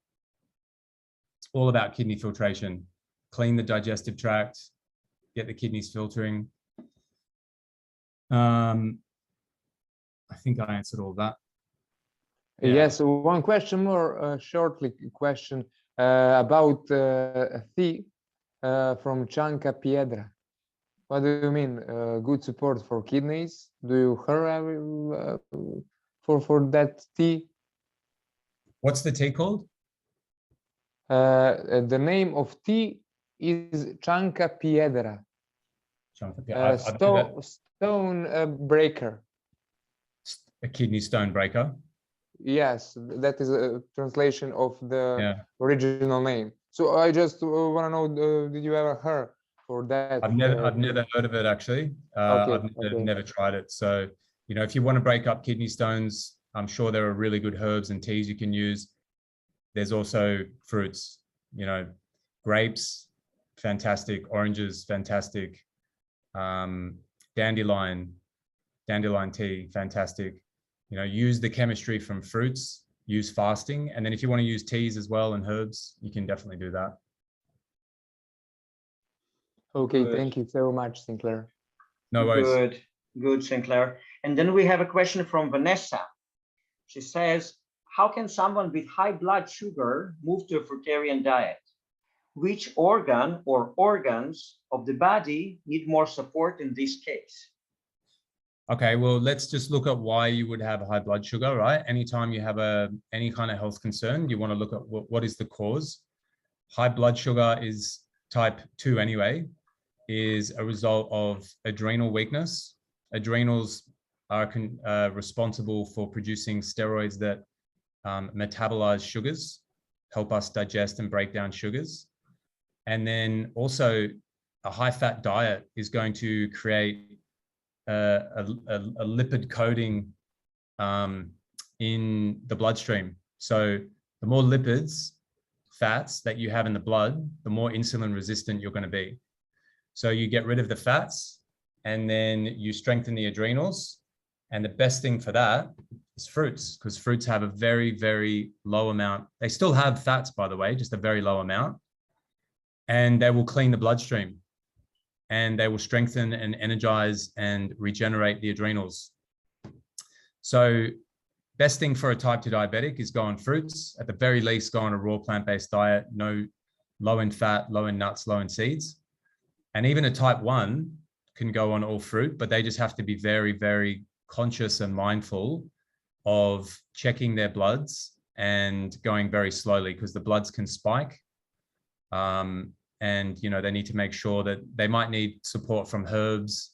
It's all about kidney filtration. Clean the digestive tract, get the kidneys filtering. I think I answered all that. Yeah. Yes, one question more, shortly question about tea from Chanca Piedra. What do you mean? Good support for kidneys? Do you hear for that tea? What's the tea called? The name of tea is Chanca Piedra. Stone breaker. A kidney stone breaker. Yes, that is a translation of the original name. So I just want to know, did you ever heard for that? I've never heard of it actually. I've never tried it. So, you know, if you want to break up kidney stones, I'm sure there are really good herbs and teas you can use. There's also fruits, you know, grapes, fantastic. Oranges, fantastic. Dandelion tea, fantastic. You know, use the chemistry from fruits, use fasting. And then if you want to use teas as well and herbs, you can definitely do that. Okay, thank you so much, Sinclair. No worries. Good, Sinclair. And then we have a question from Vanessa. She says, how can someone with high blood sugar move to a fruitarian diet? Which organ or organs of the body need more support in this case? Okay, well, let's just look at why you would have high blood sugar, right? Anytime you have any kind of health concern, you want to look at what is the cause. High blood sugar is type 2 anyway, is a result of adrenal weakness. Adrenals are responsible for producing steroids that metabolize sugars, help us digest and break down sugars. And then also a high fat diet is going to create a lipid coating in the bloodstream. So the more lipids, fats that you have in the blood, the more insulin resistant you're going to be. So you get rid of the fats and then you strengthen the adrenals. And the best thing for that is fruits, because fruits have a very, very low amount. They still have fats, by the way, just a very low amount. And they will clean the bloodstream. And they will strengthen and energize and regenerate the adrenals. So best thing for a type 2 diabetic is go on fruits. At the very least, go on a raw plant-based diet, no low in fat, low in nuts, low in seeds. And even a type 1 can go on all fruit, but they just have to be very, very conscious and mindful of checking their bloods and going very slowly, because the bloods can spike. And, you know, they need to make sure that they might need support from herbs.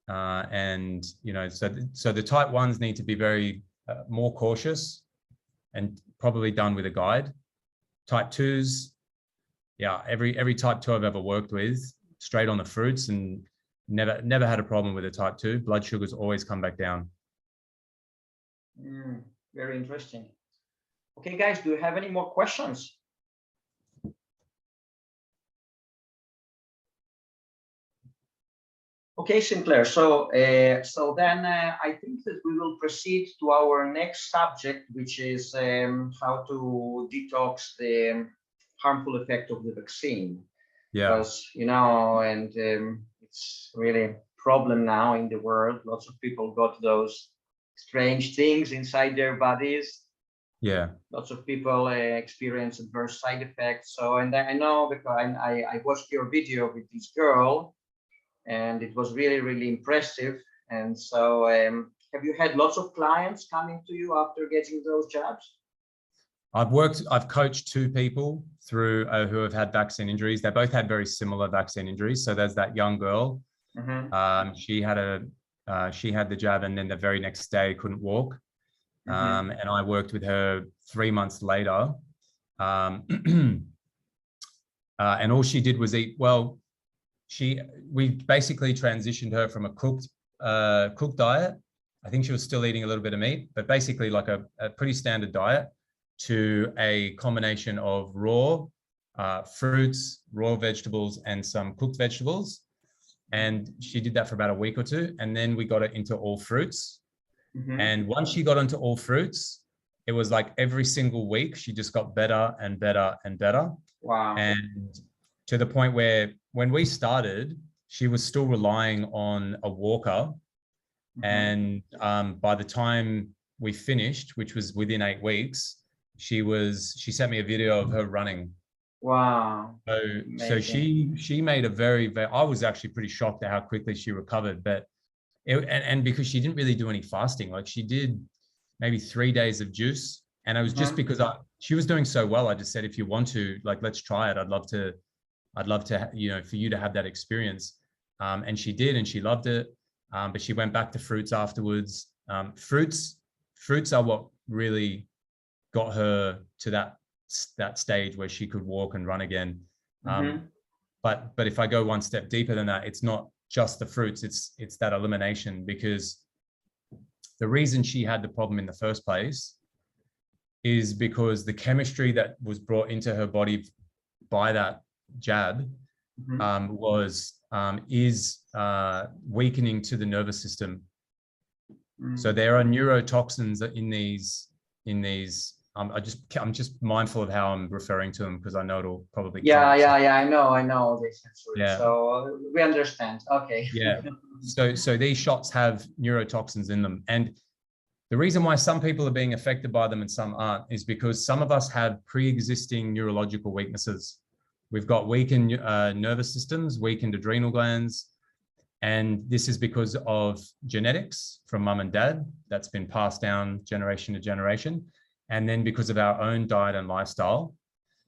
And, you know, so the type 1s need to be very more cautious and probably done with a guide. Type 2s, yeah, every type 2 I've ever worked with, straight on the fruits, and never had a problem with a type 2. Blood sugars always come back down. Very interesting. Okay, guys, do you have any more questions? Okay, Sinclair. So then I think that we will proceed to our next subject, which is how to detox the harmful effect of the vaccine. Yeah. Because, you know, and it's really a problem now in the world. Lots of people got those strange things inside their bodies. Yeah. Lots of people experience adverse side effects. So, and I know because I watched your video with this girl, and it was really, really impressive. And so have you had lots of clients coming to you after getting those jabs? I've coached 2 people through who have had vaccine injuries. They both had very similar vaccine injuries. So there's that young girl. She had the jab, and then the very next day couldn't walk. And I worked with her 3 months later. And all she did was eat well. We basically transitioned her from a cooked diet. I think she was still eating a little bit of meat, but basically like a pretty standard diet, to a combination of raw fruits, raw vegetables, and some cooked vegetables. And she did that for about a week or 2. And then we got her into all fruits. And once she got into all fruits, it was like every single week, she just got better and better and better. Wow. And to the point where when we started, she was still relying on a walker. And by the time we finished, which was within 8 weeks, she sent me a video of her running. Wow. So she made a very, I was actually pretty shocked at how quickly she recovered, but and because she didn't really do any fasting, like she did maybe 3 days of juice. And it was just because she was doing so well. I just said, if you want to, like, let's try it. I'd love to, you know, for you to have that experience. And she did, and she loved it. But she went back to fruits afterwards. Fruits are what really got her to that stage where she could walk and run again. But if I go one step deeper than that, it's not just the fruits, it's that elimination, because the reason she had the problem in the first place is because the chemistry that was brought into her body by that jab is weakening to the nervous system. So there are neurotoxins in these. I'm just mindful of how I'm referring to them, because I know it'll probably. Yeah. I know this. Yeah. So we understand. Okay. Yeah. So these shots have neurotoxins in them, and the reason why some people are being affected by them and some aren't is because some of us have pre-existing neurological weaknesses. We've got weakened nervous systems, weakened adrenal glands, and this is because of genetics from mum and dad that's been passed down generation to generation, and then because of our own diet and lifestyle.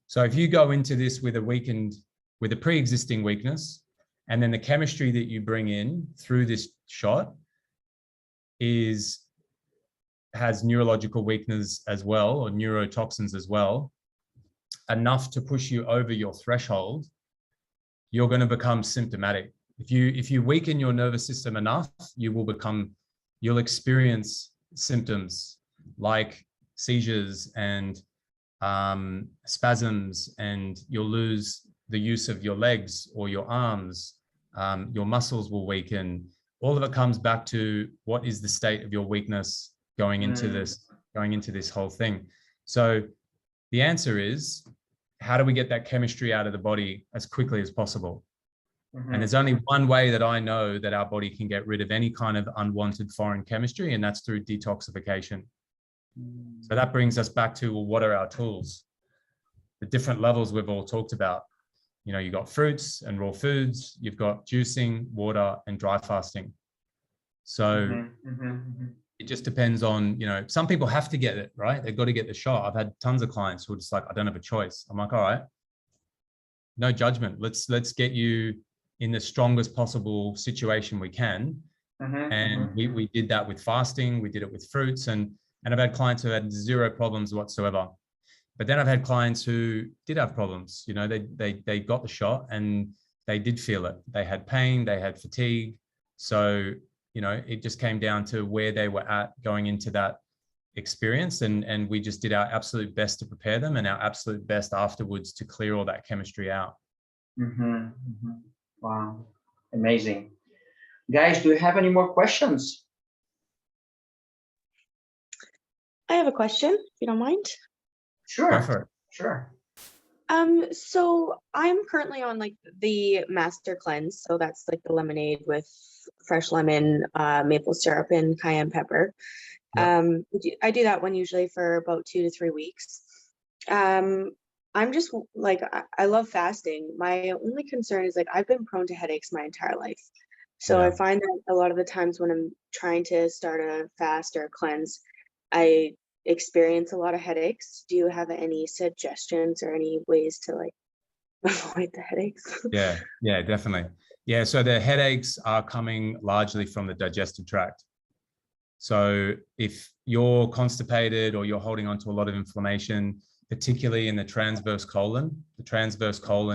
So if you go into this with a pre-existing weakness, and then the chemistry that you bring in through this shot has neurological weakness as well, or neurotoxins as well, enough to push you over your threshold, you're going to become symptomatic. If you weaken your nervous system enough, you'll experience symptoms like seizures and spasms, and you'll lose the use of your legs or your arms. Your muscles will weaken. All of it comes back to what is the state of your weakness going into this whole thing. So the answer is, how do we get that chemistry out of the body as quickly as possible? And there's only one way that I know that our body can get rid of any kind of unwanted foreign chemistry, and that's through detoxification. So that brings us back to, well, what are our tools? The different levels we've all talked about. You know, you've got fruits and raw foods, you've got juicing, water, and dry fasting. So it just depends on, you know, some people have to get it, right? They've got to get the shot. I've had tons of clients who are just like, I don't have a choice. I'm like, all right, no judgment. Let's get you in the strongest possible situation we can. And we did that with fasting. We did it with fruits, and I've had clients who had zero problems whatsoever. But then I've had clients who did have problems. You know, they got the shot and they did feel it. They had pain, they had fatigue. So, you know, it just came down to where they were at going into that experience. And we just did our absolute best to prepare them, and our absolute best afterwards to clear all that chemistry out. Wow, amazing. Guys, do you have any more questions? I have a question, if you don't mind. Sure. Go for it. Sure. So I'm currently on like the master cleanse. So that's like the lemonade with fresh lemon, maple syrup, and cayenne pepper. Yep. I do that one usually for about 2 to 3 weeks. I'm just like, I love fasting. My only concern is like, I've been prone to headaches my entire life. So I find that a lot of the times when I'm trying to start a fast or a cleanse, I experience a lot of headaches. Do you have any suggestions or any ways to like avoid the headaches? Yeah, definitely. Yeah, so the headaches are coming largely from the digestive tract. So if you're constipated or you're holding on to a lot of inflammation, particularly in the transverse colon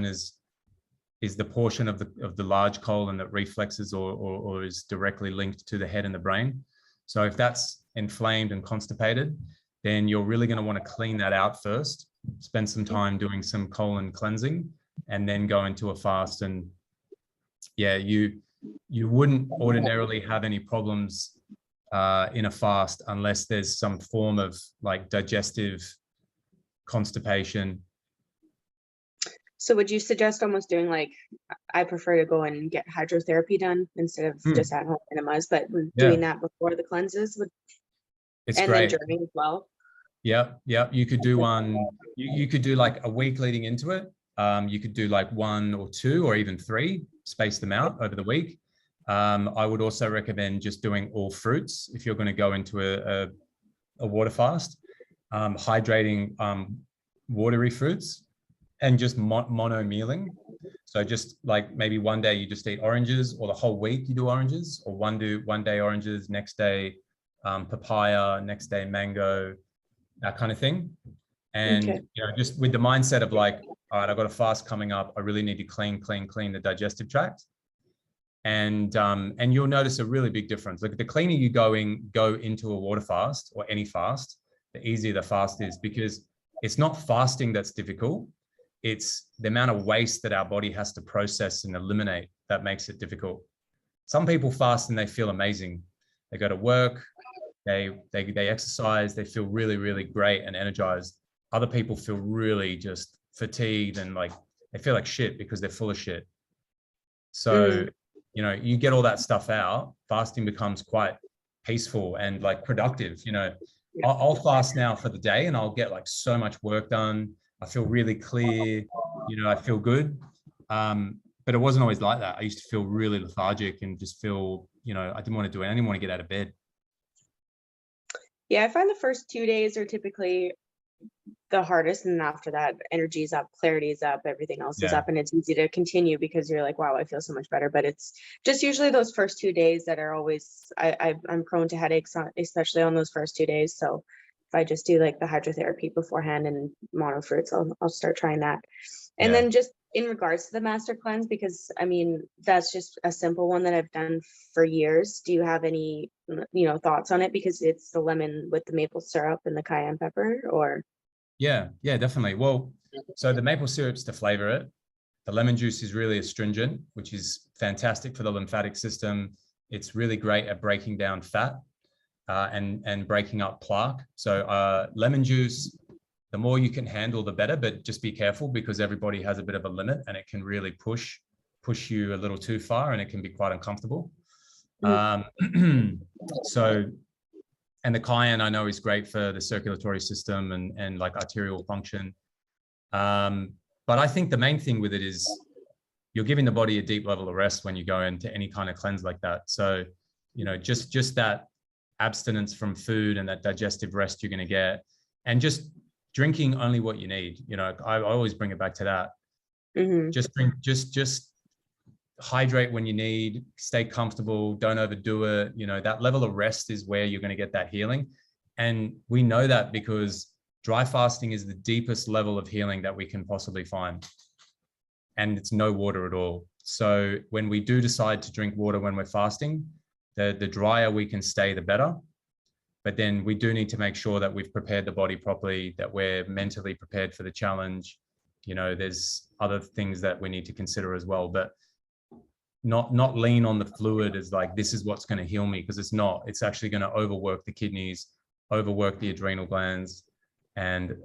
is the portion of the large colon that reflexes or is directly linked to the head and the brain. So if that's inflamed and constipated, then you're really going to want to clean that out first, spend some time doing some colon cleansing, and then go into a fast. And yeah, you wouldn't ordinarily have any problems in a fast unless there's some form of like digestive constipation. So would you suggest almost doing like, I prefer to go and get hydrotherapy done instead of just at home enemas, but doing that before the cleanses it's and great. Then during as well. Yeah. You could do one, you could do like a week leading into it. You could do like 1 or 2 or even 3, space them out over the week. I would also recommend just doing all fruits if you're going to go into a water fast, hydrating watery fruits, and just mono mealing. So just like maybe one day you just eat oranges, or the whole week you do oranges, or one day oranges, next day papaya, next day mango, that kind of thing. And Okay. you know, just with the mindset of like, all right, I've got a fast coming up, I really need to clean the digestive tract. And you'll notice a really big difference. Like the cleaner you go into a water fast or any fast, the easier the fast is, because it's not fasting that's difficult. It's the amount of waste that our body has to process and eliminate that makes it difficult. Some people fast and they feel amazing. They go to work, they exercise, they feel really, really great and energized. Other people feel really just fatigued and like they feel like shit because they're full of shit. So, you know, you get all that stuff out, fasting becomes quite peaceful and like productive. You know, I'll fast now for the day and I'll get like so much work done. I feel really clear, you know, I feel good. But it wasn't always like that. I used to feel really lethargic and just feel, you know, I didn't want to do it. I didn't want to get out of bed. Yeah, I find the first 2 days are typically the hardest, and after that, energy is up, clarity is up, everything else is up, and it's easy to continue because you're like, wow, I feel so much better. But it's just usually those first 2 days that are always, I'm prone to headaches, especially on those first 2 days. So if I just do like the hydrotherapy beforehand and mono fruits, I'll start trying that. And then just in regards to the master cleanse, because I mean, that's just a simple one that I've done for years. Do you have any, you know, thoughts on it? Because it's the lemon with the maple syrup and the cayenne pepper, or? Yeah, definitely. Well, so the maple syrup's to flavor it. The lemon juice is really astringent, which is fantastic for the lymphatic system. It's really great at breaking down fat and breaking up plaque. So lemon juice, the more you can handle, the better, but just be careful because everybody has a bit of a limit and it can really push you a little too far and it can be quite uncomfortable. So, and the cayenne I know is great for the circulatory system and like arterial function. But I think the main thing with it is you're giving the body a deep level of rest when you go into any kind of cleanse like that. So, you know, just that abstinence from food and that digestive rest you're going to get, and just drinking only what you need. You know, I always bring it back to that. Just drink, just hydrate when you need, stay comfortable, don't overdo it. You know, that level of rest is where you're going to get that healing. And we know that because dry fasting is the deepest level of healing that we can possibly find. And it's no water at all. So when we do decide to drink water when we're fasting, the drier we can stay, the better. But then we do need to make sure that we've prepared the body properly, that we're mentally prepared for the challenge. You know, there's other things that we need to consider as well, but not lean on the fluid as like, this is what's going to heal me, because it's not. It's actually going to overwork the kidneys, overwork the adrenal glands, and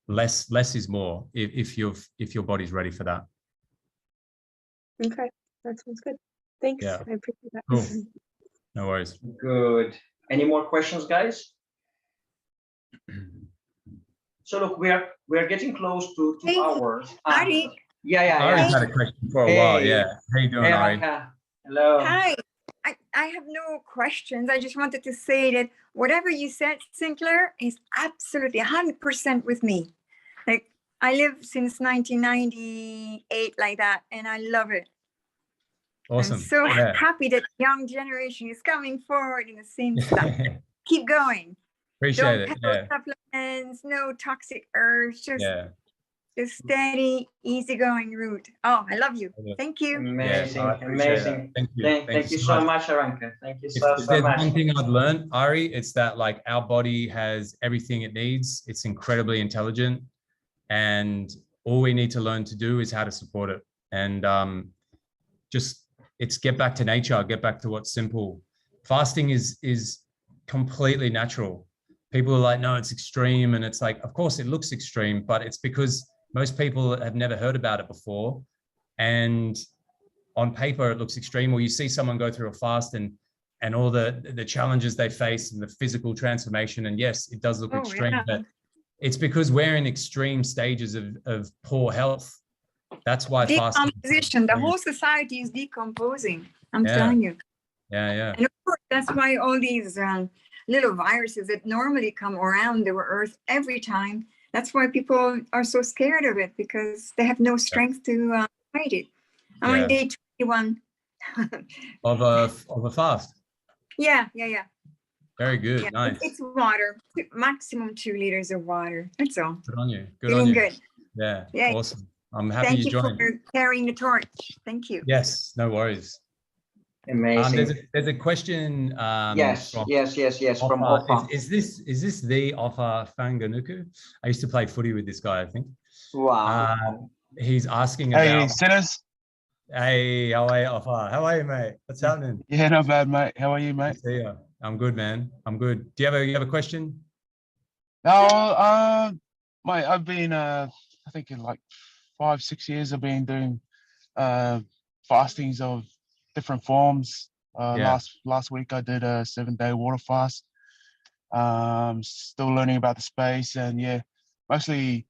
less is more if your body's ready for that. Okay, that sounds good. Thanks. Yeah. I appreciate that. Cool. No worries. Good. Any more questions, guys? So look, we're getting close to 2 hours. Arik. Yeah. Arik's had a question for a while. Yeah. How you doing, Arik? Hello. Hi. I have no questions. I just wanted to say that whatever you said, Sinclair, is absolutely 100% with me. Like, I live since 1998 like that, and I love it. Awesome. I'm so happy that young generation is coming forward in the same stuff. Keep going. Appreciate it. No supplements, no toxic herbs, just steady, easygoing route. Oh, I love you. Thank you. Amazing, amazing. Thank you. Thank you so much, Aranka. Thank you so much. One thing I've learned, Ari, it's that like our body has everything it needs. It's incredibly intelligent, and all we need to learn to do is how to support it. And it's get back to nature, get back to what's simple. Fasting is completely natural. People are like, no, it's extreme. And it's like, of course it looks extreme, but it's because most people have never heard about it before. And on paper, it looks extreme. Or you see someone go through a fast and all the challenges they face and the physical transformation. And yes, it does look extreme, but it's because we're in extreme stages of poor health. That's why fasting. Decomposition. The whole society is decomposing. I'm telling you. Yeah. And of course, that's why all these little viruses that normally come around the earth every time, That's why people are so scared of it, because they have no strength to fight it. I'm on day 21. of a fast. Yeah. Very good. Yeah. Nice. It's water, maximum 2 liters of water. That's all. Good on you. Good Feeling on you. good. Yeah. Yeah. Awesome. I'm happy Thank you you for joined. carrying the torch. Thank you. Yes. No worries. Amazing. There's a question. Yes. From From Offa. Offa. Is this the Offa Fanganuku? I used to play footy with this guy, I think. Wow. He's asking Hey, about. sinners. Hey, how are you, Offa? How are you, mate? What's happening? Yeah, not bad, mate. How are you, mate? See ya. I'm good, man. I'm good. Do you have a question? No, mate, I've been I think in like 5-6 years I've been doing fastings of different forms. Last week I did a 7-day water fast. Still learning about the space, and yeah, mostly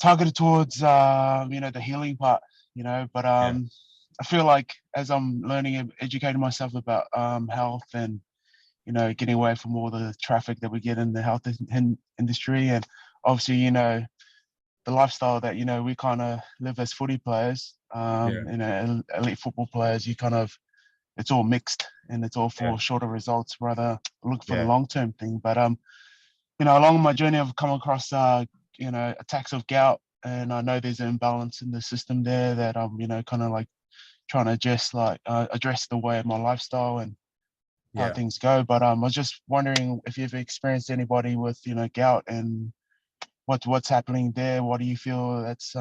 targeted towards the healing part, but I feel like as I'm learning and educating myself about health and getting away from all the traffic that we get in the health industry, and obviously the lifestyle that we kind of live as footy players, elite football players, it's all mixed, and it's all for shorter results, rather look for the long-term thing. But along my journey I've come across attacks of gout, and I know there's an imbalance in the system there that I'm kind of like trying to address the way of my lifestyle and how things go. But I was just wondering if you've experienced anybody with gout, and what's happening there. What do you feel that's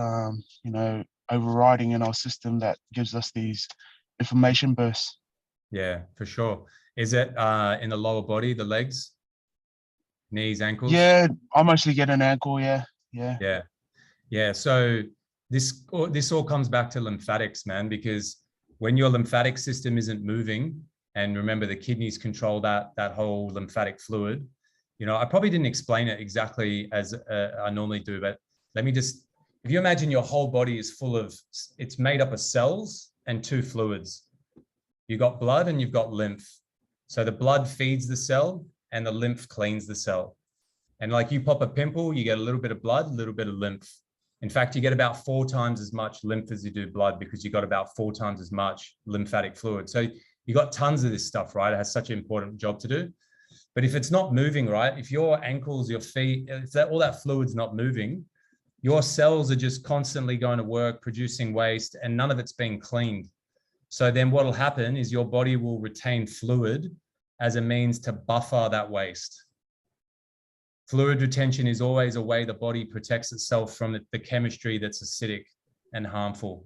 overriding in our system that gives us these inflammation bursts? Yeah, for sure. Is it in the lower body, the legs, knees, ankles? Yeah, I mostly get an ankle. Yeah. So this all comes back to lymphatics, man, because when your lymphatic system isn't moving, and remember the kidneys control that whole lymphatic fluid. I probably didn't explain it exactly as I normally do, but let me just, if you imagine your whole body is it's made up of cells and 2 fluids. You've got blood and you've got lymph. So the blood feeds the cell and the lymph cleans the cell. And like you pop a pimple, you get a little bit of blood, a little bit of lymph. In fact, you get about 4 times as much lymph as you do blood, because you got about 4 times as much lymphatic fluid. So you got tons of this stuff, right? It has such an important job to do. But if it's not moving, right? If your ankles, your feet, all that fluid's not moving, your cells are just constantly going to work, producing waste, and none of it's being cleaned. So then what will happen is your body will retain fluid as a means to buffer that waste. Fluid retention is always a way the body protects itself from the chemistry that's acidic and harmful.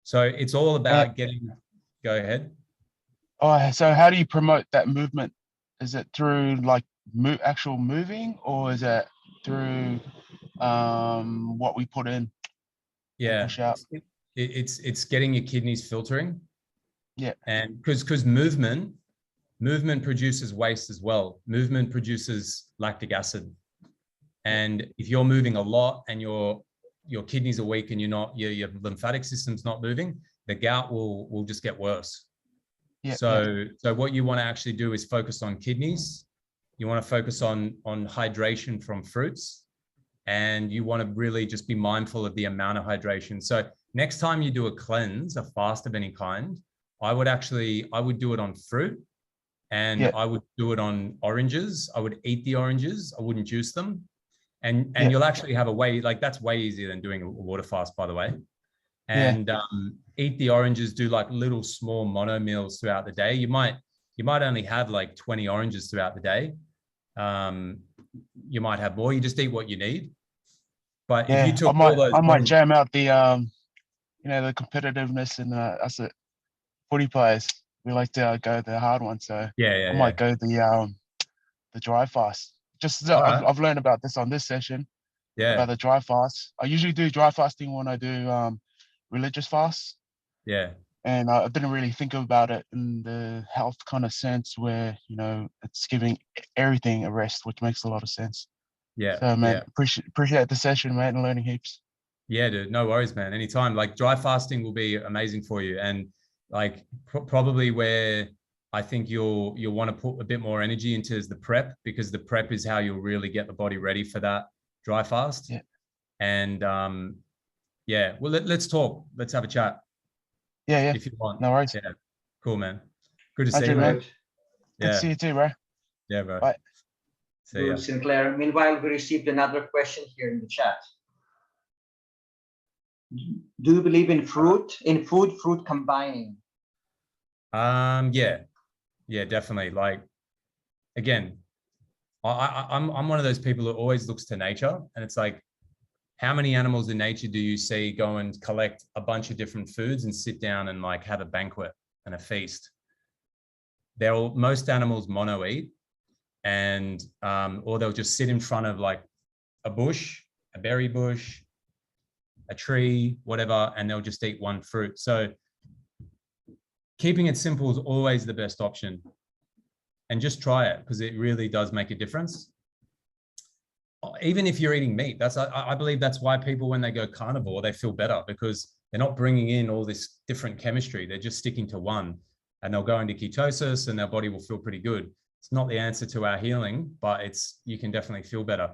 So it's all about go ahead. Oh, so how do you promote that movement? Is it through like actual moving, or is it through what we put in? Yeah, push out? It's getting your kidneys filtering. Yeah, and because movement produces waste as well. Movement produces lactic acid, and if you're moving a lot and your kidneys are weak and your lymphatic system's not moving, the gout will just get worse. Yeah, so what you want to actually do is focus on kidneys. You want to focus on hydration from fruits, and you want to really just be mindful of the amount of hydration. So next time you do a cleanse, a fast of any kind, I would do it on fruit, and I would do it on oranges. I would eat the oranges. I wouldn't juice them. And you'll actually have a way, like that's way easier than doing a water fast, by the way. And eat the oranges, do like little small mono meals throughout the day. You might only have like 20 oranges throughout the day. You might have more. You just eat what you need. But if you took I might jam out the the competitiveness and us at footy players. We like to go the hard one, so I might go the dry fast. Just I've learned about this on this session. About the dry fast. I usually do dry fasting when I do religious fasts. And I didn't really think about it in the health kind of sense, where it's giving everything a rest, which makes a lot of sense. So man, appreciate the session, man, and learning heaps. Yeah, dude, no worries, man. Anytime. Like dry fasting will be amazing for you, and like probably where I think you'll want to put a bit more energy into is the prep, because the prep is how you'll really get the body ready for that dry fast. Yeah. And yeah, well, let's talk. Let's have a chat. Yeah. If you want. No worries. Yeah. Cool, man. Good to Thank see you, you, man. man. Good to see you too, bro. Yeah, bro. Bye. See ya. Good, Sinclair. Meanwhile, we received another question here in the chat. Do you believe in fruit combining? Yeah, definitely. Like, again, I'm one of those people who always looks to nature, and it's like, how many animals in nature do you see go and collect a bunch of different foods and sit down and like have a banquet and a feast? Most animals mono eat, and or they'll just sit in front of like a bush, a berry bush, a tree, whatever, and they'll just eat one fruit. So keeping it simple is always the best option. And just try it, because it really does make a difference. Even if you're eating meat, I believe that's why people, when they go carnivore, they feel better, because they're not bringing in all this different chemistry. They're just sticking to one, and they'll go into ketosis and their body will feel pretty good. It's not the answer to our healing, but you can definitely feel better.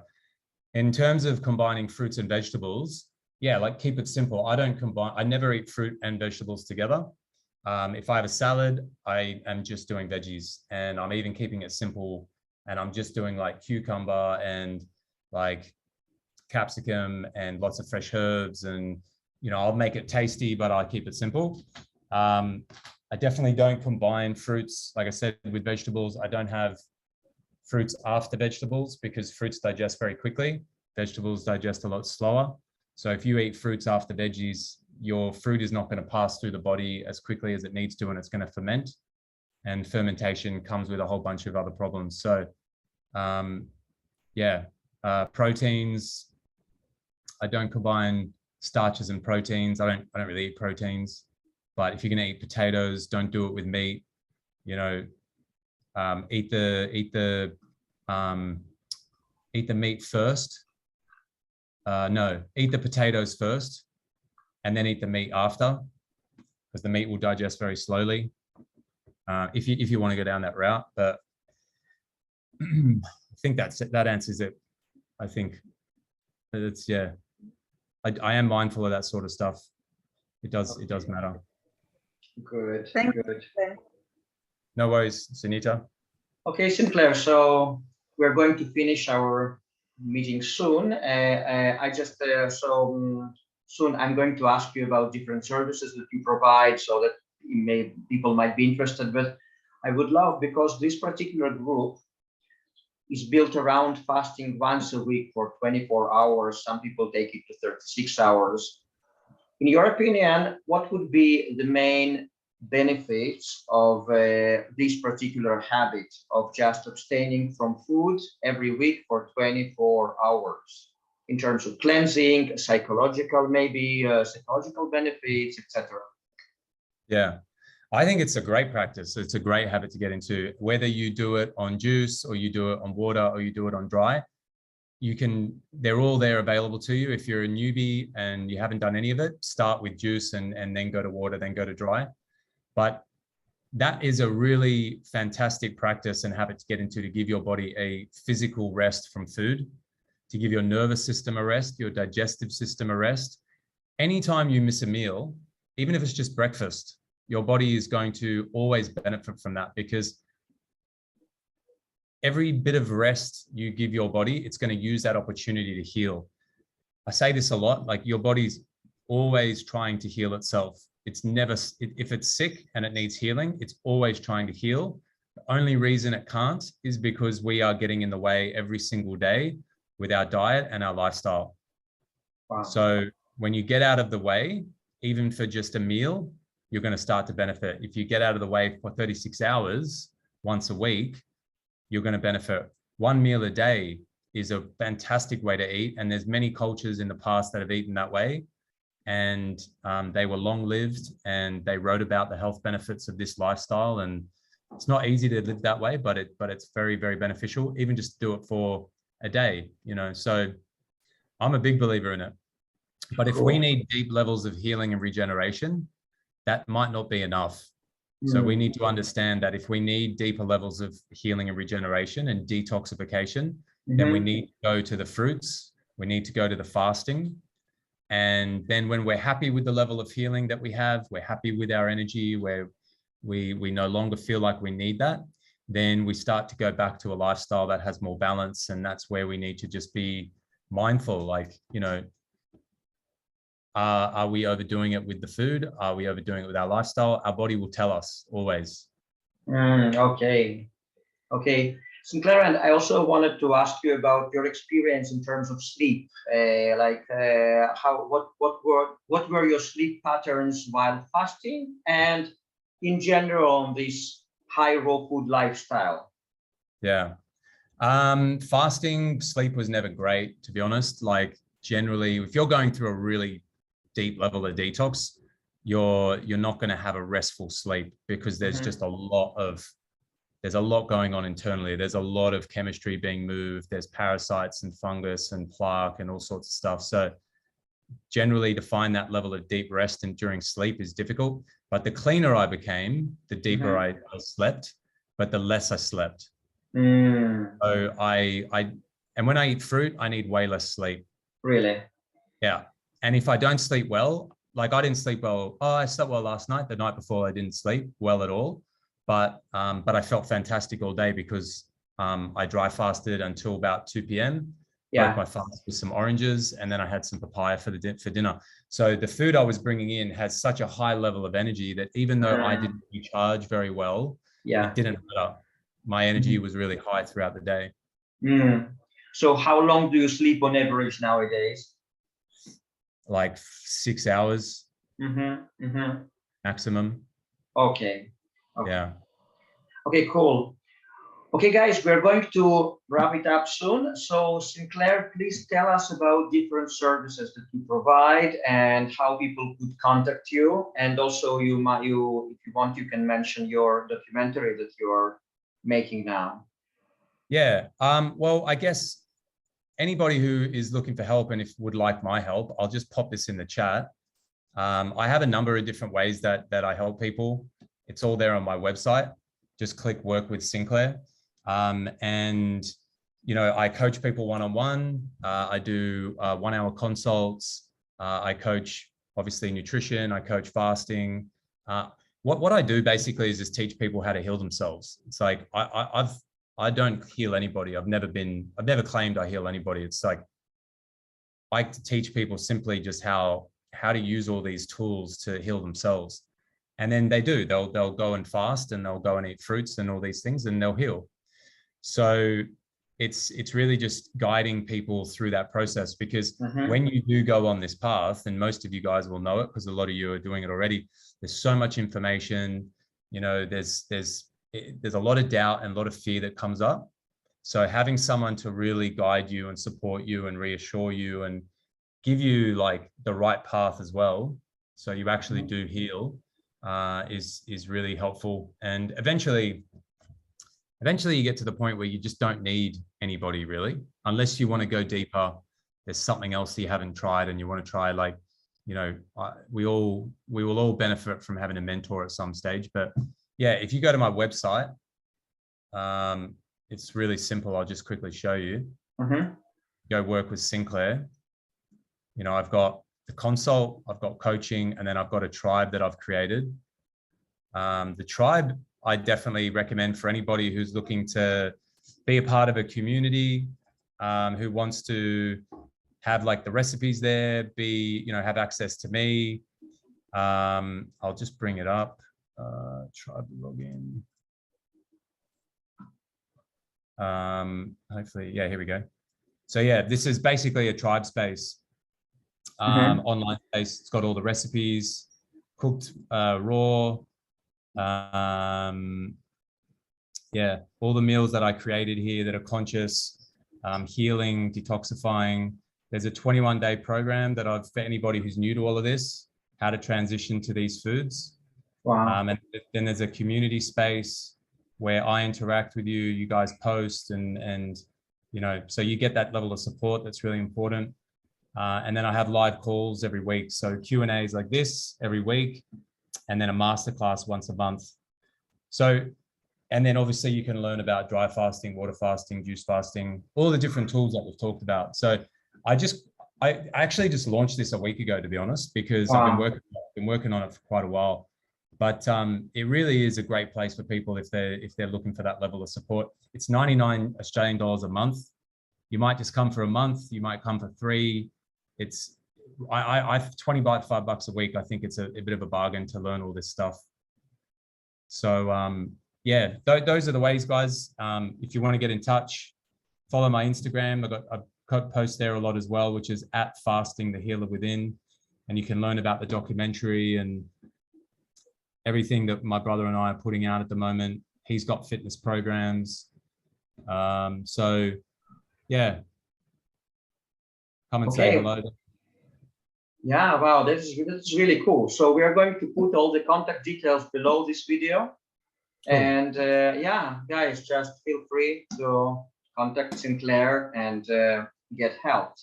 In terms of combining fruits and vegetables, yeah, like keep it simple. I never eat fruit and vegetables together. If I have a salad, I am just doing veggies, and I'm even keeping it simple, and I'm just doing like cucumber and like capsicum and lots of fresh herbs, and I'll make it tasty, but I keep it simple. I definitely don't combine fruits, like I said, with vegetables. I don't have fruits after vegetables, because fruits digest very quickly. Vegetables digest a lot slower. So if you eat fruits after veggies, your fruit is not going to pass through the body as quickly as it needs to, and it's going to ferment. And fermentation comes with a whole bunch of other problems. So yeah, proteins, I don't combine starches and proteins. I don't really eat proteins. But if you're going to eat potatoes, don't do it with meat. Eat the meat first. No, eat the potatoes first, and then eat the meat after, because the meat will digest very slowly. If you want to go down that route, but I think that answers it. I think it's, yeah. I am mindful of that sort of stuff. It does matter. Good. Thank good. you. No worries, Sunita. Okay, Sinclair. So we're going to finish our meeting soon. Soon I'm going to ask you about different services that you provide, so that people might be interested. But I would love, because this particular group is built around fasting once a week for 24 hours. Some people take it to 36 hours. In your opinion, what would be the main benefits of this particular habit of just abstaining from food every week for 24 hours? In terms of cleansing, psychological benefits, etc. Yeah, I think it's a great practice. It's a great habit to get into, whether you do it on juice or you do it on water or you do it on dry. They're all there available to you. If you're a newbie and you haven't done any of it, start with juice and then go to water, then go to dry. But that is a really fantastic practice and habit to get into, to give your body a physical rest from food, to give your nervous system a rest, your digestive system a rest. Anytime you miss a meal, even if it's just breakfast, your body is going to always benefit from that, because every bit of rest you give your body, it's going to use that opportunity to heal. I say this a lot, like your body's always trying to heal itself. It's never, if it's sick and it needs healing, it's always trying to heal. The only reason it can't is because we are getting in the way every single day with our diet and our lifestyle. Wow. So when you get out of the way, even for just a meal, you're going to start to benefit. If you get out of the way for 36 hours, once a week, you're going to benefit. One meal a day is a fantastic way to eat. And there's many cultures in the past that have eaten that way. And they were long-lived, and they wrote about the health benefits of this lifestyle. And it's not easy to live that way, but it's very, very beneficial, even just do it for a day, So I'm a big believer in it. But if we need deep levels of healing and regeneration, that might not be enough. So we need to understand that if we need deeper levels of healing and regeneration and detoxification, then we need to go to the fruits, we need to go to the fasting. And then when we're happy with the level of healing that we have, we're happy with our energy, where we no longer feel like we need that, then we start to go back to a lifestyle that has more balance. And that's where we need to just be mindful, like, you know, are we overdoing it with the food? Are we overdoing it with our lifestyle? Our body will tell us always. Okay. Sinclair, and I also wanted to ask you about your experience in terms of sleep. What were your sleep patterns while fasting, and in general on this high raw food lifestyle? Yeah. Fasting sleep was never great, to be honest. Like, generally, if you're going through a really deep level of detox, you're not going to have a restful sleep, because there's just a lot going on internally. There's a lot of chemistry being moved. There's parasites and fungus and plaque and all sorts of stuff. So generally, to find that level of deep rest and during sleep is difficult. But the cleaner I became, the deeper I slept, but the less I slept. So and when I eat fruit, I need way less sleep. Really? Yeah. And if I don't sleep well, like I didn't sleep well. Oh, I slept well last night. The night before, I didn't sleep well at all. But I felt fantastic all day, because I dry fasted until about 2 p.m. Broke my fast with some oranges, and then I had some papaya for dinner. So the food I was bringing in has such a high level of energy that even though I didn't recharge very well, it didn't matter. My energy was really high throughout the day. So how long do you sleep on average nowadays? Like 6 hours maximum. Okay. Yeah. Okay, cool. Okay, guys, we're going to wrap it up soon. So Sinclair, please tell us about different services that you provide and how people could contact you. And also, if you want, you can mention your documentary that you're making now. Yeah. Well, I guess anybody who is looking for help and if would like my help, I'll just pop this in the chat. I have a number of different ways that I help people. It's all there on my website. Just click Work with Sinclair. And, you know, I coach people one-on-one. I do 1-hour consults. I coach, obviously, nutrition. I coach fasting. What I do basically is just teach people how to heal themselves. It's like, I don't heal anybody. I've never claimed I heal anybody. It's like, I like to teach people simply just how to use all these tools to heal themselves. And then they do, they'll go and fast, and they'll go and eat fruits and all these things, and they'll heal. So it's really just guiding people through that process, because when you do go on this path, and most of you guys will know it because a lot of you are doing it already, there's so much information, you know, there's a lot of doubt and a lot of fear that comes up. So having someone to really guide you and support you and reassure you and give you like the right path as well, so you actually do heal, is really helpful. And eventually you get to the point where you just don't need anybody really, unless you want to go deeper. There's something else that you haven't tried and you want to try, like, you know, we will all benefit from having a mentor at some stage. But yeah, if you go to my website, it's really simple. I'll just quickly show you. Go Work with Sinclair. You know, I've got the consult, I've got coaching, and then I've got a tribe that I've created. The tribe, I definitely recommend for anybody who's looking to be a part of a community, who wants to have like the recipes there, have access to me. I'll just bring it up. Tribe login. Hopefully, yeah, here we go. So yeah, this is basically a tribe space, online space. It's got all the recipes, cooked, raw. Yeah, all the meals that I created here that are conscious, healing, detoxifying. There's a 21-day program that I've, for anybody who's new to all of this, how to transition to these foods. Wow. And then there's a community space where I interact with you, you guys post, and you know, so you get that level of support that's really important. And then I have live calls every week. So Q&As like this every week, and then a masterclass once a month. So, and then obviously you can learn about dry fasting, water fasting, juice fasting, all the different tools that we've talked about. So I actually just launched this a week ago, to be honest, because I've been working on it for quite a while. But it really is a great place for people if they're looking for that level of support. It's 99 Australian dollars a month. You might just come for a month. You might come for 3. It's I $25 a week. I think it's a bit of a bargain to learn all this stuff. So yeah, those are the ways, guys. If you want to get in touch, follow my Instagram. I post there a lot as well, which is @fasting the healer within, and you can learn about the documentary and everything that my brother and I are putting out at the moment. He's got fitness programs. So yeah, come and say hello. Yeah, wow, this is really cool. So we are going to put all the contact details below this video. Cool. And yeah, guys, just feel free to contact Sinclair and get help.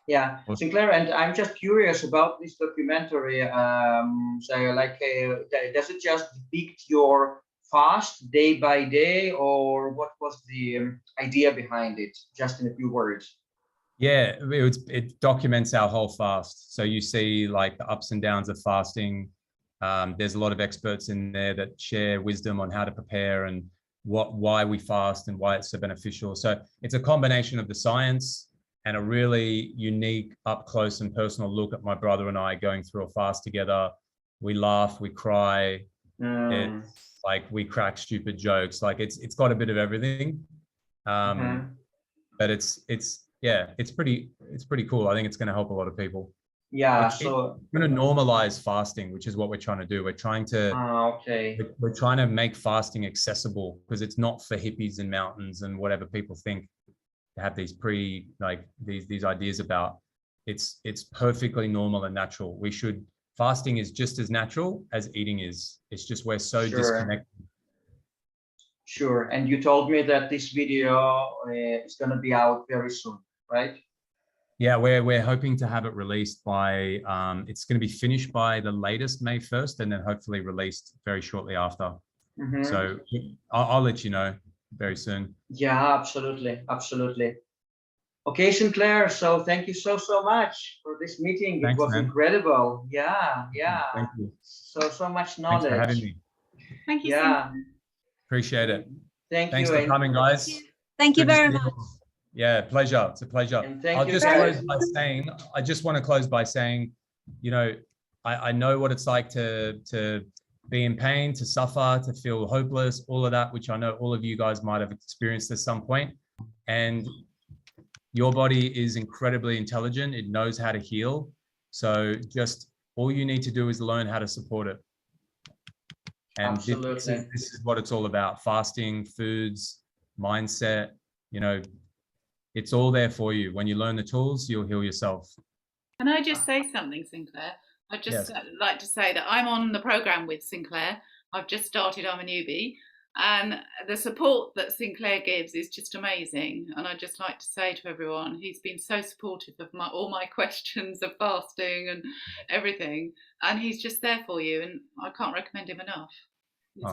Yeah, awesome. Sinclair, and I'm just curious about this documentary. So like, does it just depict your fast day by day, or what was the idea behind it? Just in a few words. Yeah, it documents our whole fast. So you see like the ups and downs of fasting. There's a lot of experts in there that share wisdom on how to prepare and why we fast and why it's so beneficial. So it's a combination of the science and a really unique up close and personal look at my brother and I going through a fast together. We laugh, we cry. It's like we crack stupid jokes. Like it's got a bit of everything. But it's pretty cool. I think it's going to help a lot of people. Yeah, so we're going to normalize fasting, which is what we're trying to do. We're trying to we're trying to make fasting accessible, because it's not for hippies and mountains and whatever people think to have these these ideas about. It's perfectly normal and natural. Fasting is just as natural as eating is. It's just we're so disconnected. Sure. And you told me that this video is going to be out very soon, right? Yeah, we're hoping to have it released by, it's going to be finished by the latest May 1st, and then hopefully released very shortly after. So I'll let you know very soon. Yeah, absolutely. Absolutely. Okay, Sinclair. So thank you so much for this meeting. Thanks, it was incredible. Yeah. Thank you. So much knowledge. Thanks for having me. Thank you. Yeah. Appreciate it. Thanks for coming, guys. Thank you very much. Yeah, pleasure. It's a pleasure. I'll just close by saying, I just want to close by saying, you know, I know what it's like to be in pain, to suffer, to feel hopeless, all of that, which I know all of you guys might have experienced at some point. And your body is incredibly intelligent. It knows how to heal. So just all you need to do is learn how to support it. And this is what it's all about. Fasting, foods, mindset, you know, it's all there for you. When you learn the tools, you'll heal yourself. Can I just say something, Sinclair? I'd just like to say that I'm on the program with Sinclair. I've just started, I'm a newbie. And the support that Sinclair gives is just amazing. And I'd just like to say to everyone, he's been so supportive of all my questions of fasting and everything. And he's just there for you. And I can't recommend him enough.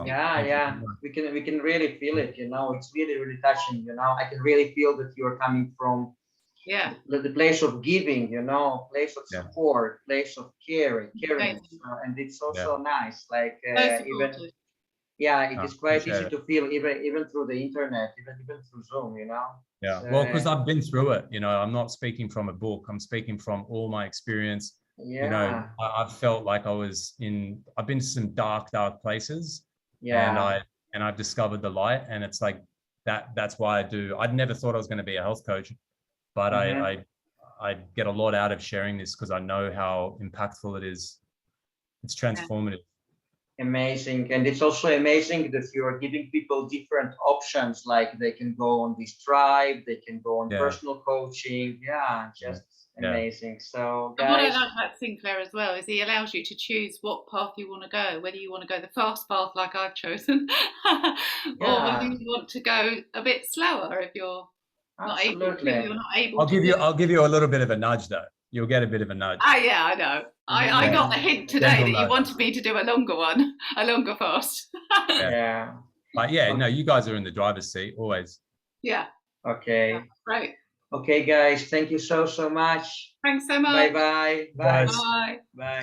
Yeah. We can really feel it, you know, it's really touching, you know. I can really feel that you're coming from the place of giving, you know, place of support, place of caring, and it's also nice. Like it is quite easy to feel even through the internet, even through Zoom, you know. Yeah, well, because I've been through it, you know. I'm not speaking from a book. I'm speaking from all my experience. You know, I've felt like I've been to some dark places. And I've discovered the light, and it's like that's why I do. I'd never thought I was going to be a health coach, but I get a lot out of sharing this, because I know how impactful it is. It's transformative. Amazing. And it's also amazing that you are giving people different options, like they can go on this tribe, they can go on personal coaching. Amazing. So guys, and what I like about Sinclair as well is he allows you to choose what path you want to go, whether you want to go the fast path like I've chosen, or whether you want to go a bit slower if you're not able to. I'll give you a little bit of a nudge though. You'll get a bit of a nudge. I know. I got the hint today that you wanted me to do a longer fast. But no, you guys are in the driver's seat always. Yeah. Okay. Right. Okay, guys, thank you so much. Thanks so much. Bye-bye. Bye. Bye. Bye.